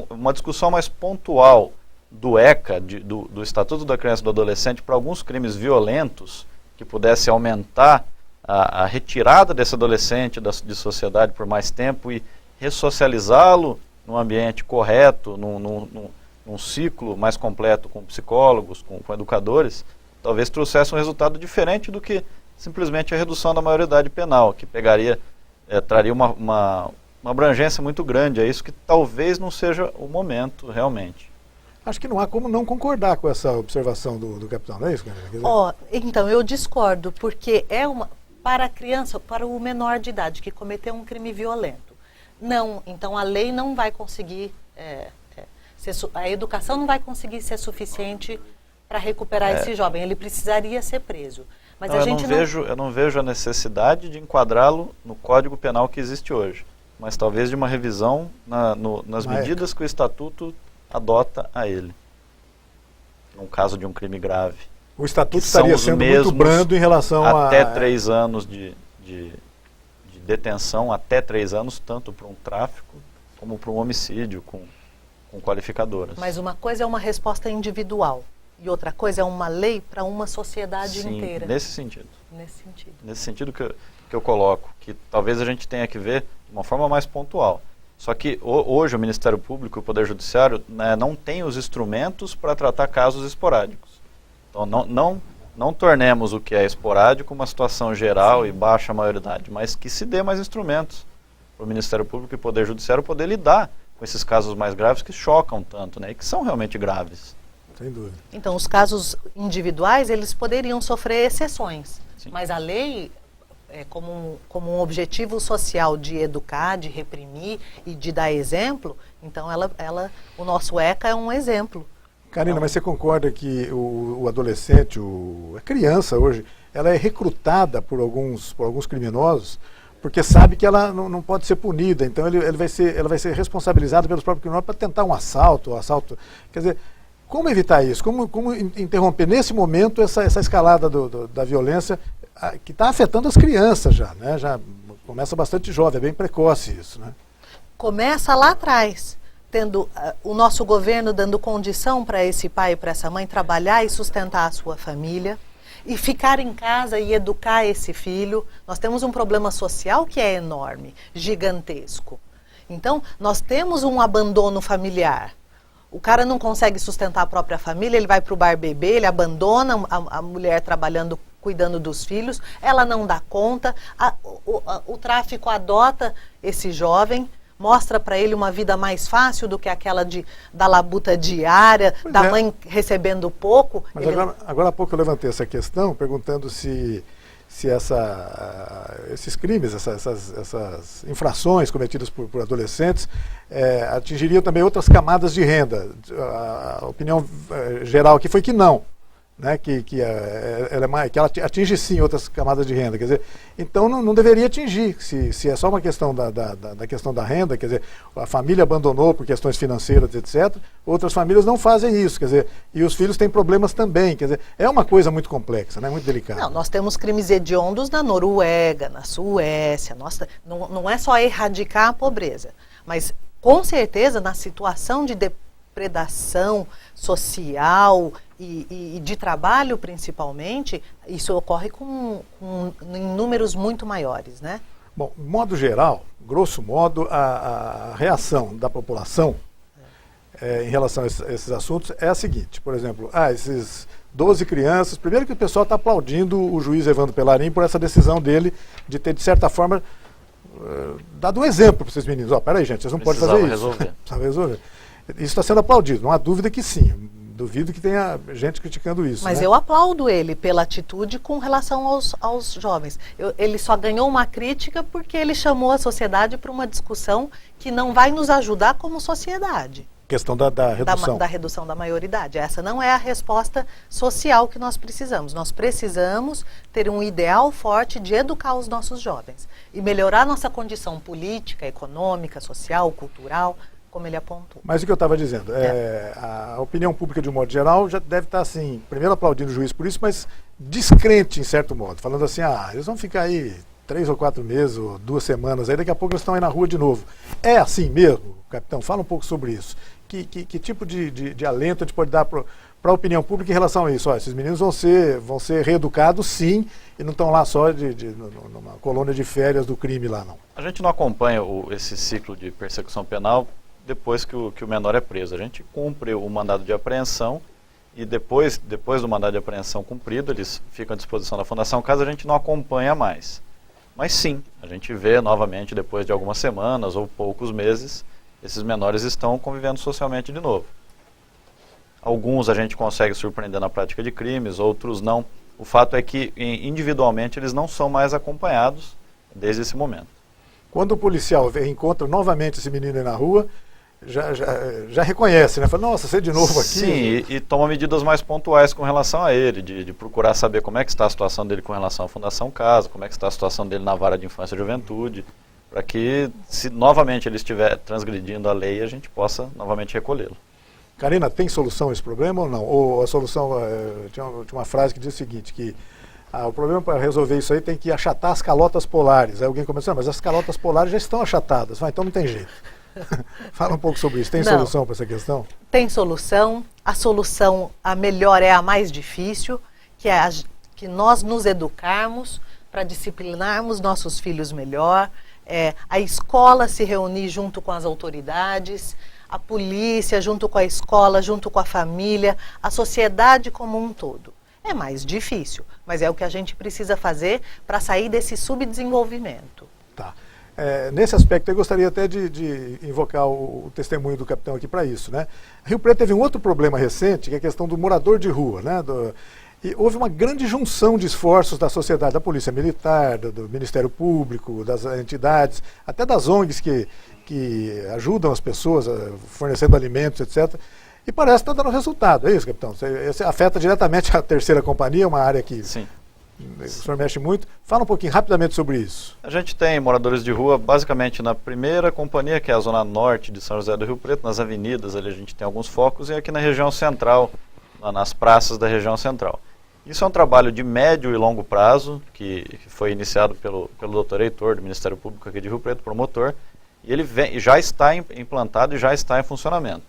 uma discussão mais pontual do ECA, do Estatuto da Criança e do Adolescente, para alguns crimes violentos que pudesse aumentar a retirada desse adolescente de sociedade por mais tempo e ressocializá-lo num ambiente correto, num ciclo mais completo com psicólogos, com educadores, talvez trouxesse um resultado diferente do que simplesmente a redução da maioridade penal, que traria uma abrangência muito grande. É isso que talvez não seja o momento realmente. Acho que não há como não concordar com essa observação do capitão, não é isso, Karina? Então, eu discordo, porque para a criança, para o menor de idade que cometeu um crime violento. Não, então a lei não vai conseguir, a educação não vai conseguir ser suficiente para recuperar esse jovem, ele precisaria ser preso. Mas eu não vejo a necessidade de enquadrá-lo no Código Penal que existe hoje, mas talvez de uma revisão nas medidas que o Estatuto adota a ele, num caso de um crime grave. O Estatuto estaria sendo muito brando em relação até 3 anos de detenção, até 3 anos, tanto para um tráfico como para um homicídio com qualificadoras. Mas uma coisa é uma resposta individual e outra coisa é uma lei para uma sociedade inteira. Nesse sentido. Nesse sentido que eu coloco, que talvez a gente tenha que ver de uma forma mais pontual. Só que hoje o Ministério Público e o Poder Judiciário, né, não tem os instrumentos para tratar casos esporádicos. Então não tornemos o que é esporádico uma situação geral e baixa maioridade, mas que se dê mais instrumentos para o Ministério Público e o Poder Judiciário poder lidar com esses casos mais graves que chocam tanto, né, e que são realmente graves. Sem dúvida. Então os casos individuais, eles poderiam sofrer exceções, mas a lei como um objetivo social de educar, de reprimir e de dar exemplo, então o nosso ECA é um exemplo. Karina, mas você concorda que o adolescente, a criança hoje, ela é recrutada por alguns criminosos, porque sabe que ela não pode ser punida, então ela vai ser responsabilizada pelos próprios criminosos para tentar um assalto. Quer dizer, como evitar isso? Como interromper nesse momento essa escalada da violência que está afetando as crianças já, né? Já começa bastante jovem, é bem precoce isso, né? Começa lá atrás, tendo o nosso governo dando condição para esse pai e para essa mãe trabalhar e sustentar a sua família, e ficar em casa e educar esse filho. Nós temos um problema social que é enorme, gigantesco. Então, nós temos um abandono familiar. O cara não consegue sustentar a própria família, ele vai para o bar beber, ele abandona a mulher trabalhando, cuidando dos filhos, ela não dá conta, o tráfico adota esse jovem, mostra para ele uma vida mais fácil do que aquela da labuta diária, mãe recebendo pouco. Mas agora há pouco eu levantei essa questão, perguntando se esses crimes, essas infrações cometidas por adolescentes atingiriam também outras camadas de renda. A opinião geral aqui foi que não. Né, que ela atinge sim outras camadas de renda, quer dizer, então não deveria atingir, se é só uma questão da questão da renda, quer dizer, a família abandonou por questões financeiras, etc., outras famílias não fazem isso, quer dizer, e os filhos têm problemas também, quer dizer, é uma coisa muito complexa, né, muito delicada. Não, nós temos crimes hediondos na Noruega, na Suécia, não é só erradicar a pobreza, mas com certeza na situação de depredação social e de trabalho principalmente, isso ocorre em números muito maiores, né? Bom, de modo geral, grosso modo, a reação da população em relação a esses assuntos é a seguinte, por exemplo, esses 12 crianças, primeiro que o pessoal está aplaudindo o juiz Evandro Pellarin por essa decisão dele de ter, de certa forma, dado um exemplo para esses meninos. Peraí, gente, vocês não podem fazer isso. Precisava resolver. Isso está sendo aplaudido, não há dúvida que sim. Duvido que tenha gente criticando isso. Mas né? Eu aplaudo ele pela atitude com relação aos jovens. Ele só ganhou uma crítica porque ele chamou a sociedade para uma discussão que não vai nos ajudar como sociedade. Questão da redução. Da redução da maioridade. Essa não é a resposta social que nós precisamos. Nós precisamos ter um ideal forte de educar os nossos jovens e melhorar nossa condição política, econômica, social, cultural, como ele apontou. Mas o que eu estava dizendo, a opinião pública de um modo geral já deve estar assim, primeiro aplaudindo o juiz por isso, mas descrente em certo modo, falando assim, eles vão ficar aí 3 ou 4 meses, ou 2 semanas, aí daqui a pouco eles estão aí na rua de novo. É assim mesmo, capitão? Fala um pouco sobre isso. Que tipo de alento a gente pode dar para a opinião pública em relação a isso? Esses meninos vão ser reeducados sim, e não estão lá só numa colônia de férias do crime lá, não. A gente não acompanha esse ciclo de persecução penal depois que o menor é preso. A gente cumpre o mandado de apreensão e depois do mandado de apreensão cumprido, eles ficam à disposição da Fundação Casa, a gente não acompanha mais. Mas sim, a gente vê novamente, depois de algumas semanas ou poucos meses, esses menores estão convivendo socialmente de novo. Alguns a gente consegue surpreender na prática de crimes, outros não. O fato é que individualmente eles não são mais acompanhados desde esse momento. Quando o policial encontra novamente esse menino aí na rua, já reconhece, né? Fala, nossa, você de novo aqui? Sim, e toma medidas mais pontuais com relação a ele, de procurar saber como é que está a situação dele com relação à Fundação Casa, como é que está a situação dele na vara de infância e juventude, para que, se novamente ele estiver transgredindo a lei, a gente possa novamente recolhê-lo. Karina, tem solução a esse problema ou não? Ou a solução, tinha uma frase que diz o seguinte, que o problema para resolver isso aí tem que achatar as calotas polares. Aí alguém começou, mas as calotas polares já estão achatadas, então não tem jeito. Fala um pouco sobre isso. Tem solução para essa questão? Tem solução. A solução, a melhor, é a mais difícil, que é que nós nos educarmos para disciplinarmos nossos filhos melhor, a escola se reunir junto com as autoridades, a polícia junto com a escola, junto com a família, a sociedade como um todo. É mais difícil, mas é o que a gente precisa fazer para sair desse subdesenvolvimento. Tá. Nesse aspecto, eu gostaria até de invocar o testemunho do capitão aqui para isso, né? Rio Preto teve um outro problema recente, que é a questão do morador de rua, né? E houve uma grande junção de esforços da sociedade, da Polícia Militar, do Ministério Público, das entidades, até das ONGs que ajudam as pessoas, fornecendo alimentos, etc. E parece que está dando resultado, é isso, capitão? Isso afeta diretamente a terceira companhia, uma área que Sim. O senhor mexe muito. Fala um pouquinho rapidamente sobre isso. A gente tem moradores de rua basicamente na primeira companhia, que é a zona norte de São José do Rio Preto, nas avenidas ali a gente tem alguns focos, e aqui na região central, nas praças da região central. Isso é um trabalho de médio e longo prazo, que foi iniciado pelo Dr. Heitor, do Ministério Público aqui de Rio Preto, promotor, e ele já está implantado e já está em funcionamento.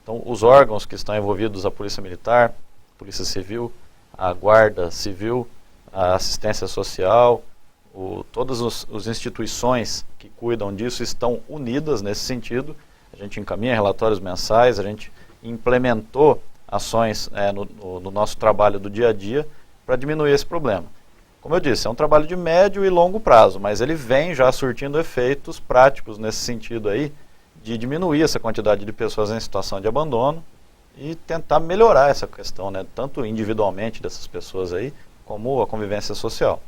Então, os órgãos que estão envolvidos, a Polícia Militar, a Polícia Civil, a Guarda Civil, a assistência social, todas as instituições que cuidam disso estão unidas nesse sentido. A gente encaminha relatórios mensais, a gente implementou ações no nosso trabalho do dia a dia para diminuir esse problema. Como eu disse, é um trabalho de médio e longo prazo, mas ele vem já surtindo efeitos práticos nesse sentido aí, de diminuir essa quantidade de pessoas em situação de abandono e tentar melhorar essa questão, né, tanto individualmente dessas pessoas aí, como a convivência social.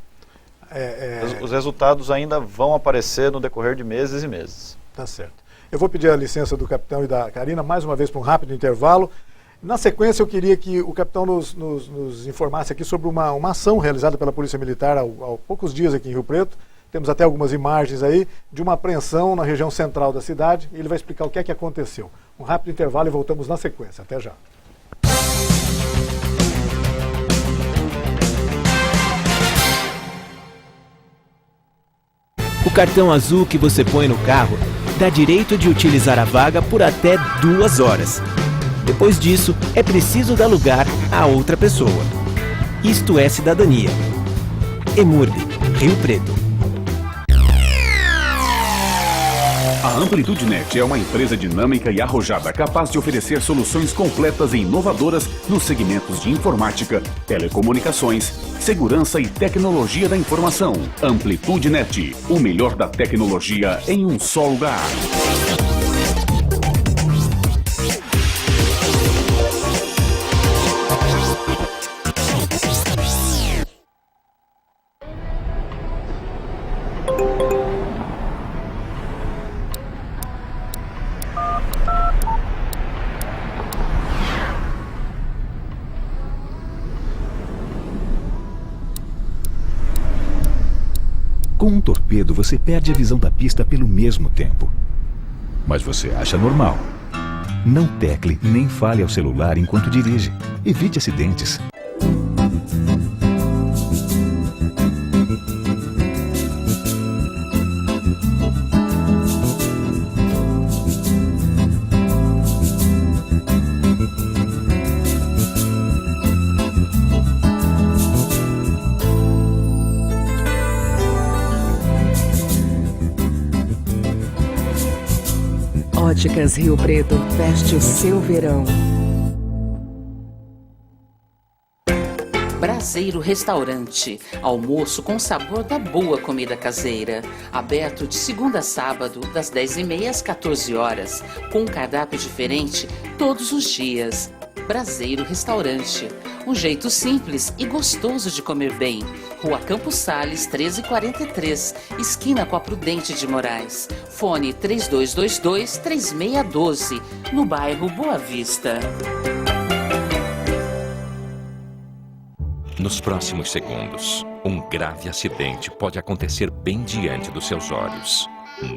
Os resultados ainda vão aparecer no decorrer de meses e meses. Tá certo. Eu vou pedir a licença do capitão e da Karina mais uma vez para um rápido intervalo. Na sequência, eu queria que o capitão nos informasse aqui sobre uma ação realizada pela Polícia Militar há poucos dias aqui em Rio Preto. Temos até algumas imagens aí de uma apreensão na região central da cidade. E ele vai explicar o que é que aconteceu. Um rápido intervalo e voltamos na sequência. Até já. O cartão azul que você põe no carro dá direito de utilizar a vaga por até 2 horas. Depois disso, é preciso dar lugar a outra pessoa. Isto é cidadania. EMURB, Rio Preto. A Amplitude Net é uma empresa dinâmica e arrojada capaz de oferecer soluções completas e inovadoras nos segmentos de informática, telecomunicações, segurança e tecnologia da informação. Amplitude Net, o melhor da tecnologia em um só lugar. Com um torpedo, você perde a visão da pista pelo mesmo tempo. Mas você acha normal. Não tecle nem fale ao celular enquanto dirige. Evite acidentes. Óticas Rio Preto, veste o seu verão. Braseiro Restaurante, almoço com sabor da boa comida caseira. Aberto de segunda a sábado, das 10h30 às 14 horas, com um cardápio diferente todos os dias. Braseiro Restaurante, um jeito simples e gostoso de comer bem. Rua Campos Sales, 1343, esquina com a Prudente de Moraes. Fone 3222-3612, no bairro Boa Vista. Nos próximos segundos, um grave acidente pode acontecer bem diante dos seus olhos.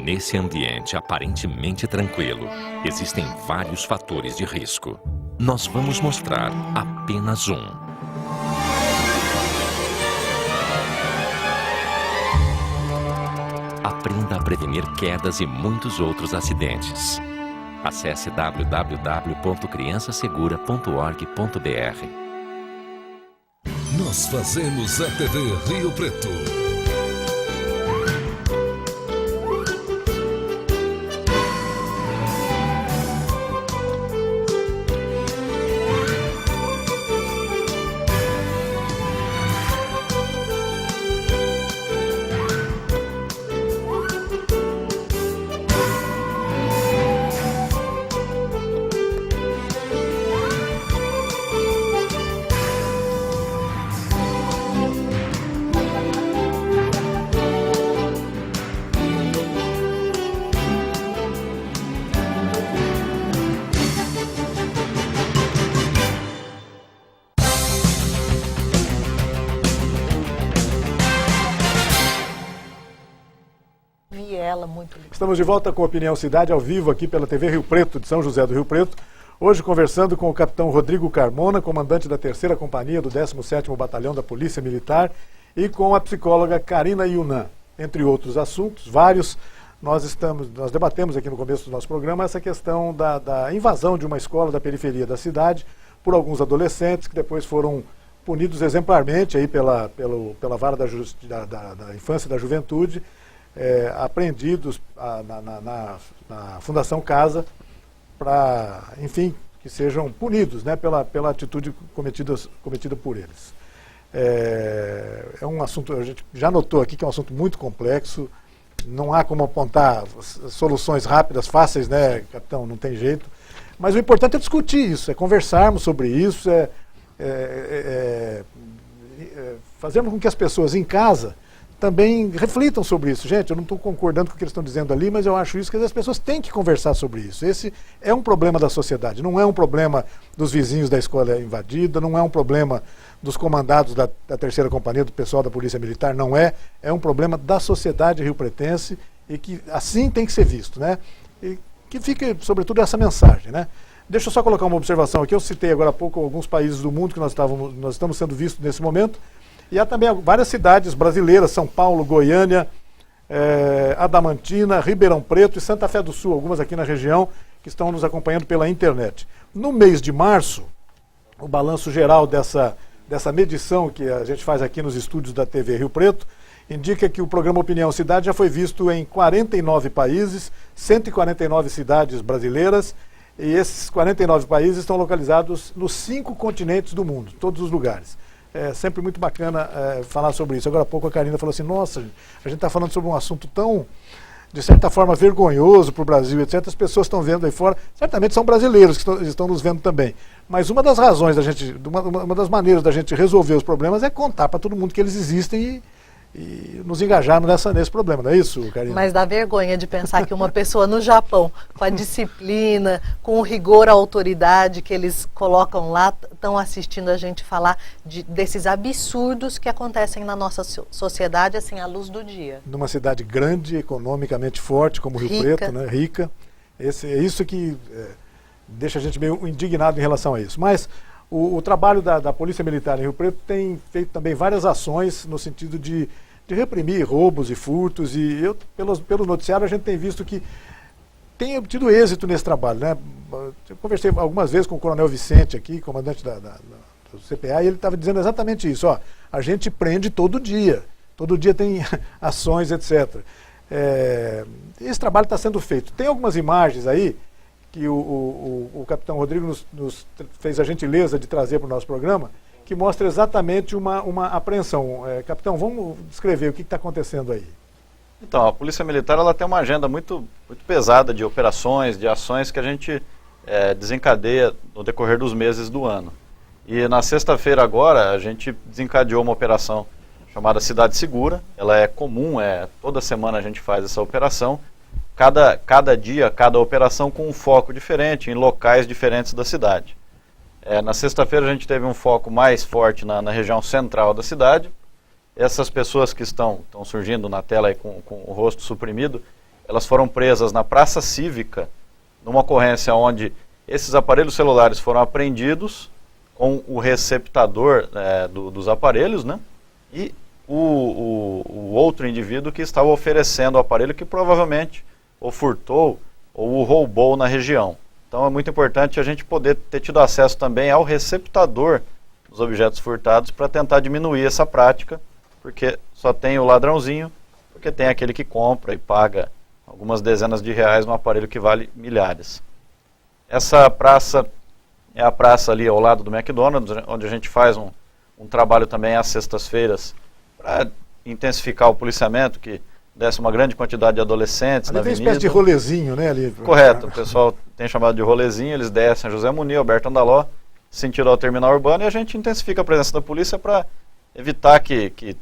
Nesse ambiente aparentemente tranquilo, existem vários fatores de risco. Nós vamos mostrar apenas um. Aprenda a prevenir quedas e muitos outros acidentes. Acesse www.criançasegura.org.br. Nós fazemos a TV Rio Preto. muito legal. Estamos de volta com Opinião Cidade ao vivo aqui pela TV Rio Preto, de São José do Rio Preto. Hoje conversando com o capitão Rodrigo Carmona, comandante da 3ª Companhia do 17º Batalhão da Polícia Militar, e com a psicóloga Karina Yunan. Entre outros assuntos, vários, nós debatemos aqui no começo do nosso programa essa questão da invasão de uma escola da periferia da cidade por alguns adolescentes que depois foram punidos exemplarmente aí pela vara da infância e da juventude, apreendidos na Fundação Casa, para, enfim, que sejam punidos, né, pela atitude cometida por eles. É um assunto, a gente já notou aqui que é um assunto muito complexo, não há como apontar soluções rápidas, fáceis, né, capitão, não tem jeito, mas o importante é discutir isso, é conversarmos sobre isso, fazermos com que as pessoas em casa também reflitam sobre isso. Gente, eu não estou concordando com o que eles estão dizendo ali, mas eu acho isso que as pessoas têm que conversar sobre isso. Esse é um problema da sociedade, não é um problema dos vizinhos da escola invadida, não é um problema dos comandados da 3ª Companhia, do pessoal da Polícia Militar, não é um problema da sociedade riopretense e que assim tem que ser visto, né? E que fique, sobretudo, essa mensagem, né? Deixa eu só colocar uma observação aqui, eu citei agora há pouco alguns países do mundo que nós estamos sendo vistos nesse momento, e há também várias cidades brasileiras, São Paulo, Goiânia, Adamantina, Ribeirão Preto e Santa Fé do Sul, algumas aqui na região, que estão nos acompanhando pela internet. No mês de março, o balanço geral dessa medição que a gente faz aqui nos estúdios da TV Rio Preto, indica que o programa Opinião Cidade já foi visto em 49 países, 149 cidades brasileiras, e esses 49 países estão localizados nos 5 continentes do mundo, todos os lugares. É sempre muito bacana falar sobre isso. Agora há pouco a Karina falou assim, nossa, a gente está falando sobre um assunto tão, de certa forma, vergonhoso para o Brasil, etc. As pessoas estão vendo aí fora, certamente são brasileiros que estão nos vendo também. Mas uma das razões da gente, uma das maneiras da gente resolver os problemas é contar para todo mundo que eles existem e nos engajarmos nesse problema, não é isso, Karina? Mas dá vergonha de pensar que uma pessoa no Japão, com a disciplina, com o rigor à autoridade que eles colocam lá, estão assistindo a gente falar desses absurdos que acontecem na nossa sociedade, assim, à luz do dia. Numa cidade grande, economicamente forte, como Rio Preto, né? Rica. É isso que deixa a gente meio indignado em relação a isso. Mas o trabalho da Polícia Militar em Rio Preto tem feito também várias ações no sentido de reprimir roubos e furtos, e pelo noticiário a gente tem visto que tem obtido êxito nesse trabalho, né? Eu conversei algumas vezes com o Coronel Vicente aqui, comandante do CPA, e ele estava dizendo exatamente isso, ó, a gente prende todo dia tem ações, etc. Esse trabalho está sendo feito. Tem algumas imagens aí que o capitão Rodrigo nos fez a gentileza de trazer para o nosso programa, que mostra exatamente uma apreensão. Capitão, vamos descrever o que está acontecendo aí. Então, a Polícia Militar ela tem uma agenda muito pesada de operações, de ações que a gente desencadeia no decorrer dos meses do ano. E na sexta-feira agora, a gente desencadeou uma operação chamada Cidade Segura. Ela é comum, toda semana a gente faz essa operação. Cada dia, cada operação com um foco diferente, em locais diferentes da cidade. Na sexta-feira a gente teve um foco mais forte na região central da cidade. Essas pessoas que estão surgindo na tela aí com o rosto suprimido, elas foram presas na Praça Cívica, numa ocorrência onde esses aparelhos celulares foram apreendidos com o receptador dos aparelhos, né? E o outro indivíduo que estava oferecendo o aparelho que provavelmente ou furtou ou o roubou na região. Então é muito importante a gente poder ter tido acesso também ao receptador dos objetos furtados para tentar diminuir essa prática, porque só tem o ladrãozinho, porque tem aquele que compra e paga algumas dezenas de reais num aparelho que vale milhares. Essa praça é a praça ali ao lado do McDonald's, onde a gente faz um trabalho também às sextas-feiras para intensificar o policiamento, que desce uma grande quantidade de adolescentes ali na avenida. Tem uma espécie de rolezinho, né? Ali. Correto, o pessoal tem chamado de rolezinho, eles descem a José Munir, Alberto Andaló, sentido ao terminal urbano, e a gente intensifica a presença da polícia para evitar que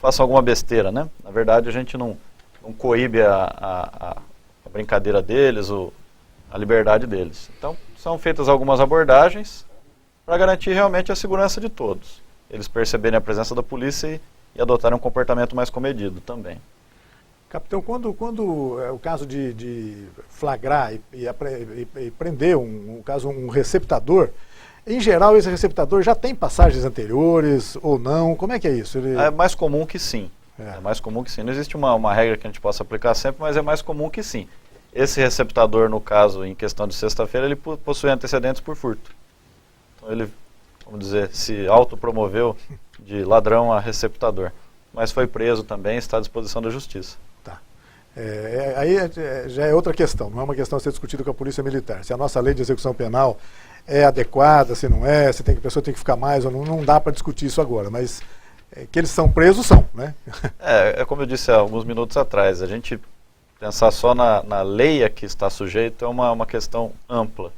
façam alguma besteira, né? Na verdade, a gente não coíbe a brincadeira deles, a liberdade deles. Então, são feitas algumas abordagens para garantir realmente a segurança de todos. Eles perceberem a presença da polícia e adotarem um comportamento mais comedido também. Capitão, quando é o caso de flagrar e prender um receptador, em geral esse receptador já tem passagens anteriores ou não? Como é que é isso? É mais comum que sim. É mais comum que sim. Não existe uma regra que a gente possa aplicar sempre, mas é mais comum que sim. Esse receptador, no caso, em questão de sexta-feira, ele possui antecedentes por furto. Então ele, vamos dizer, se autopromoveu de ladrão a receptador. Mas foi preso também, está à disposição da justiça. Tá. Aí já é outra questão, não é uma questão a ser discutida com a Polícia Militar. Se a nossa lei de execução penal é adequada, se não é, se a pessoa tem que ficar mais ou não dá para discutir isso agora, mas que eles são presos, são, né? É como eu disse há alguns minutos atrás, a gente pensar só na lei a que está sujeito é uma questão ampla.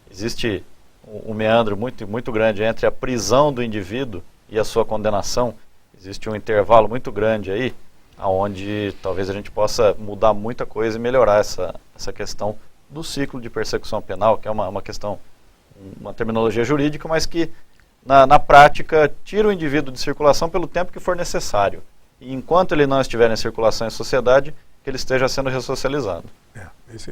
Existe um meandro muito grande entre a prisão do indivíduo e a sua condenação. Existe um intervalo muito grande aí, onde talvez a gente possa mudar muita coisa e melhorar essa questão do ciclo de persecução penal, que é uma questão, uma terminologia jurídica, mas que na prática tira o indivíduo de circulação pelo tempo que for necessário. E enquanto ele não estiver em circulação em sociedade, que ele esteja sendo ressocializado.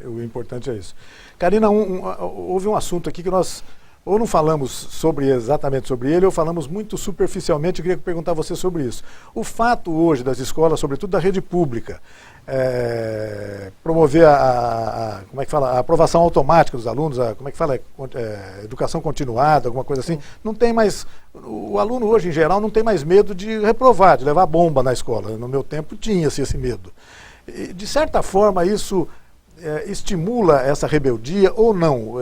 O importante é isso. Karina, houve um assunto aqui que nós ou não falamos exatamente sobre ele, ou falamos muito superficialmente. Eu queria perguntar a você sobre isso. O fato hoje das escolas, sobretudo da rede pública, promover como é que fala, a aprovação automática dos alunos, como é que fala, educação continuada, alguma coisa assim, não tem mais, o aluno hoje em geral não tem mais medo de reprovar, de levar bomba na escola. No meu tempo tinha-se esse medo. E, de certa forma isso estimula essa rebeldia ou não?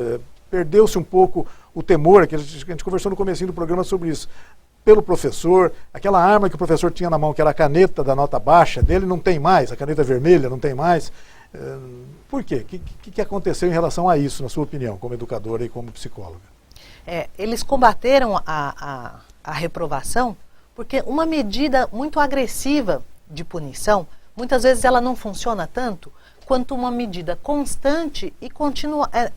Perdeu-se um pouco o temor, que a gente conversou no comecinho do programa sobre isso, pelo professor, aquela arma que o professor tinha na mão, que era a caneta da nota baixa dele, não tem mais, a caneta vermelha não tem mais. Por quê? O que aconteceu em relação a isso, na sua opinião, como educadora e como psicóloga? Eles combateram a reprovação porque uma medida muito agressiva de punição, muitas vezes ela não funciona tanto quanto uma medida constante e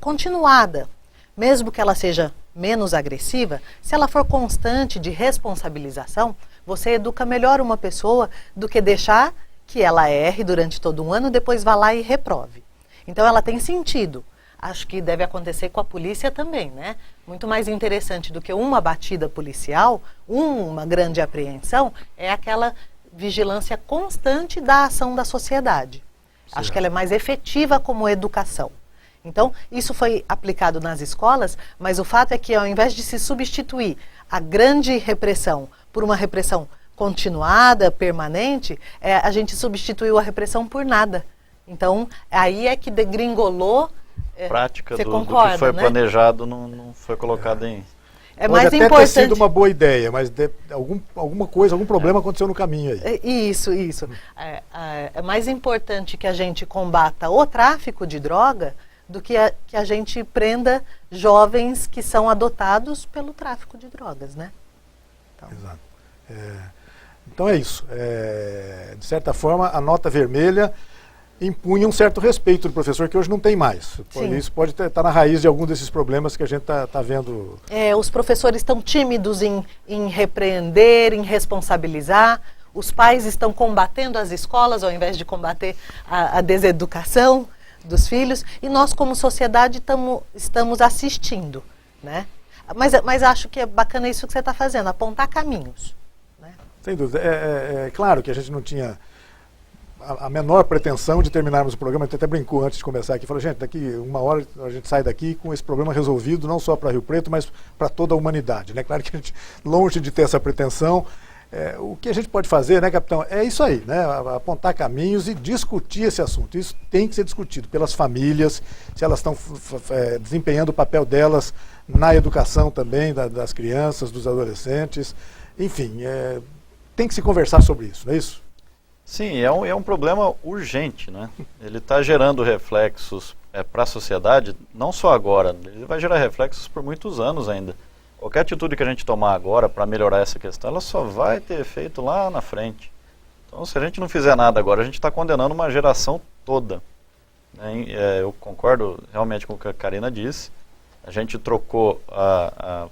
continuada. Mesmo que ela seja menos agressiva, se ela for constante de responsabilização, você educa melhor uma pessoa do que deixar que ela erre durante todo um ano, depois vá lá e reprove. Então ela tem sentido. Acho que deve acontecer com a polícia também, né? Muito mais interessante do que uma batida policial, uma grande apreensão, é aquela vigilância constante da ação da sociedade. Certo. Acho que ela é mais efetiva como educação. Então, isso foi aplicado nas escolas, mas o fato é que ao invés de se substituir a grande repressão por uma repressão continuada, permanente, a gente substituiu a repressão por nada. Então, aí é que degringolou. Prática do que foi planejado não foi colocado em... Pode até ter sido uma boa ideia, mas algum problema aconteceu no caminho aí. Isso. É mais importante que a gente combata o tráfico de droga do que a gente prenda jovens que são adotados pelo tráfico de drogas, né? Então. Exato. Então é isso. De certa forma, a nota vermelha impunha um certo respeito do professor que hoje não tem mais. Isso pode estar na raiz de algum desses problemas que a gente está vendo. Os professores estão tímidos em repreender, em responsabilizar. Os pais estão combatendo as escolas ao invés de combater a deseducação dos filhos, e nós como sociedade estamos assistindo, né? Mas acho que é bacana isso que você está fazendo, apontar caminhos, né? Sem dúvida. É claro que a gente não tinha a menor pretensão de terminarmos o programa. A gente até brincou antes de começar aqui, falou, gente, daqui uma hora a gente sai daqui com esse problema resolvido, não só para Rio Preto, mas para toda a humanidade, né? Claro que a gente, longe de ter essa pretensão, o que a gente pode fazer, né, capitão, é isso aí, né, apontar caminhos e discutir esse assunto. Isso tem que ser discutido pelas famílias, se elas estão desempenhando o papel delas na educação também, das crianças, dos adolescentes, enfim, tem que se conversar sobre isso, não é isso? Sim, é um problema urgente, né? Ele está gerando reflexos para a sociedade, não só agora, ele vai gerar reflexos por muitos anos ainda. Qualquer atitude que a gente tomar agora para melhorar essa questão, ela só vai ter efeito lá na frente. Então, se a gente não fizer nada agora, a gente está condenando uma geração toda. Eu concordo realmente com o que a Karina disse. A gente trocou a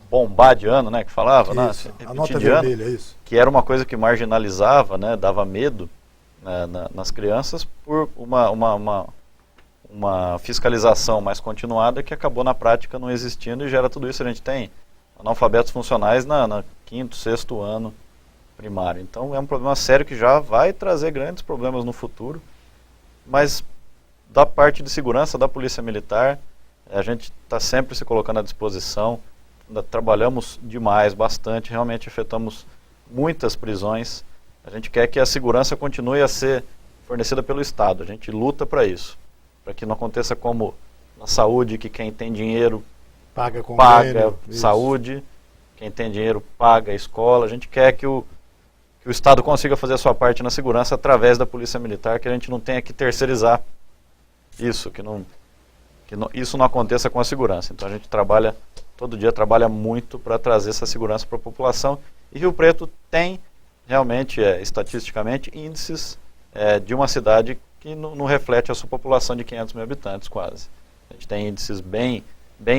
bombar de ano, né, que falava, isso, a nota vermelha, isso. Que era uma coisa que marginalizava, né, dava medo, nas crianças por uma fiscalização mais continuada que acabou na prática não existindo e gera tudo isso. A gente tem analfabetos funcionais na 5º, 6º ano primário. Então é um problema sério que já vai trazer grandes problemas no futuro, mas da parte de segurança da Polícia Militar, a gente está sempre se colocando à disposição, trabalhamos demais, bastante, realmente efetuamos muitas prisões. A gente quer que a segurança continue a ser fornecida pelo Estado, a gente luta para isso, para que não aconteça como na saúde, que quem tem dinheiro paga saúde, quem tem dinheiro paga a escola. A gente quer que o Estado consiga fazer a sua parte na segurança através da Polícia Militar, que a gente não tenha que terceirizar isso, isso não aconteça com a segurança. Então a gente todo dia trabalha muito para trazer essa segurança para a população. E Rio Preto tem realmente, estatisticamente, índices de uma cidade que não reflete a sua população de 500 mil habitantes quase. A gente tem índices bem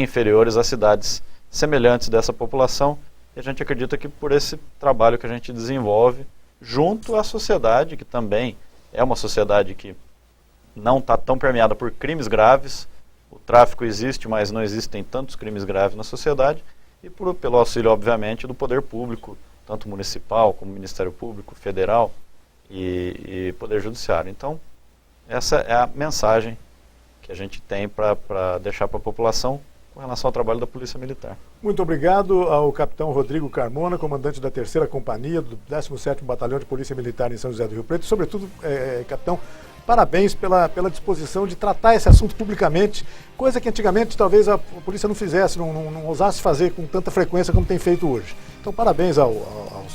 inferiores a cidades semelhantes dessa população, e a gente acredita que por esse trabalho que a gente desenvolve junto à sociedade, que também é uma sociedade que não está tão permeada por crimes graves, o tráfico existe, mas não existem tantos crimes graves na sociedade, e pelo auxílio, obviamente, do poder público, tanto municipal como Ministério Público, federal e Poder Judiciário. Então, essa é a mensagem que a gente tem para deixar para a população com relação ao trabalho da Polícia Militar. Muito obrigado ao capitão Rodrigo Carmona, comandante da 3ª Companhia do 17º Batalhão de Polícia Militar em São José do Rio Preto. Sobretudo, capitão, parabéns pela disposição de tratar esse assunto publicamente, coisa que antigamente talvez a polícia não fizesse, não ousasse fazer com tanta frequência como tem feito hoje. Então, parabéns ao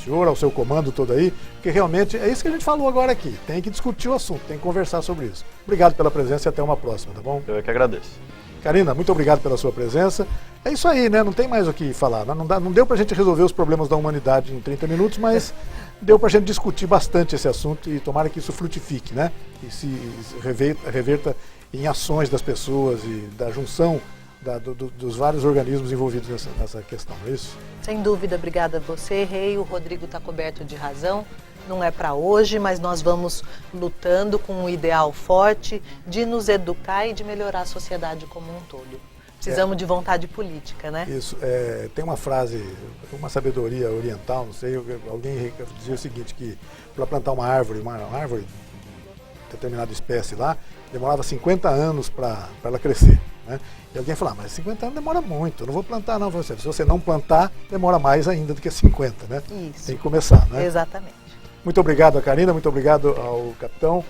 senhor, ao seu comando todo aí, porque realmente é isso que a gente falou agora aqui. Tem que discutir o assunto, tem que conversar sobre isso. Obrigado pela presença e até uma próxima, tá bom? Eu que agradeço. Karina, muito obrigado pela sua presença. É isso aí, né? Não tem mais o que falar. Não deu pra gente resolver os problemas da humanidade em 30 minutos, mas deu pra gente discutir bastante esse assunto e tomara que isso frutifique, né? E se reverta em ações das pessoas e da junção dos vários organismos envolvidos nessa questão, não é isso? Sem dúvida, obrigada a você, Rei. O Rodrigo está coberto de razão. Não é para hoje, mas nós vamos lutando com um ideal forte de nos educar e de melhorar a sociedade como um todo. Precisamos de vontade política, né? Isso. Tem uma frase, uma sabedoria oriental, não sei, alguém dizia o seguinte, que para plantar uma árvore de determinada espécie lá, demorava 50 anos para ela crescer, né? E alguém falou, mas 50 anos demora muito, eu não vou plantar não. Se você não plantar, demora mais ainda do que 50, né? Isso. Tem que começar, né? Exatamente. Muito obrigado a Karina, muito obrigado ao capitão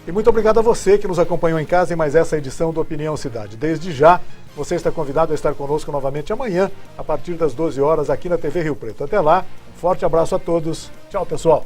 e muito obrigado a você que nos acompanhou em casa em mais essa edição do Opinião Cidade. Desde já, você está convidado a estar conosco novamente amanhã, a partir das 12 horas, aqui na TV Rio Preto. Até lá, um forte abraço a todos. Tchau, pessoal.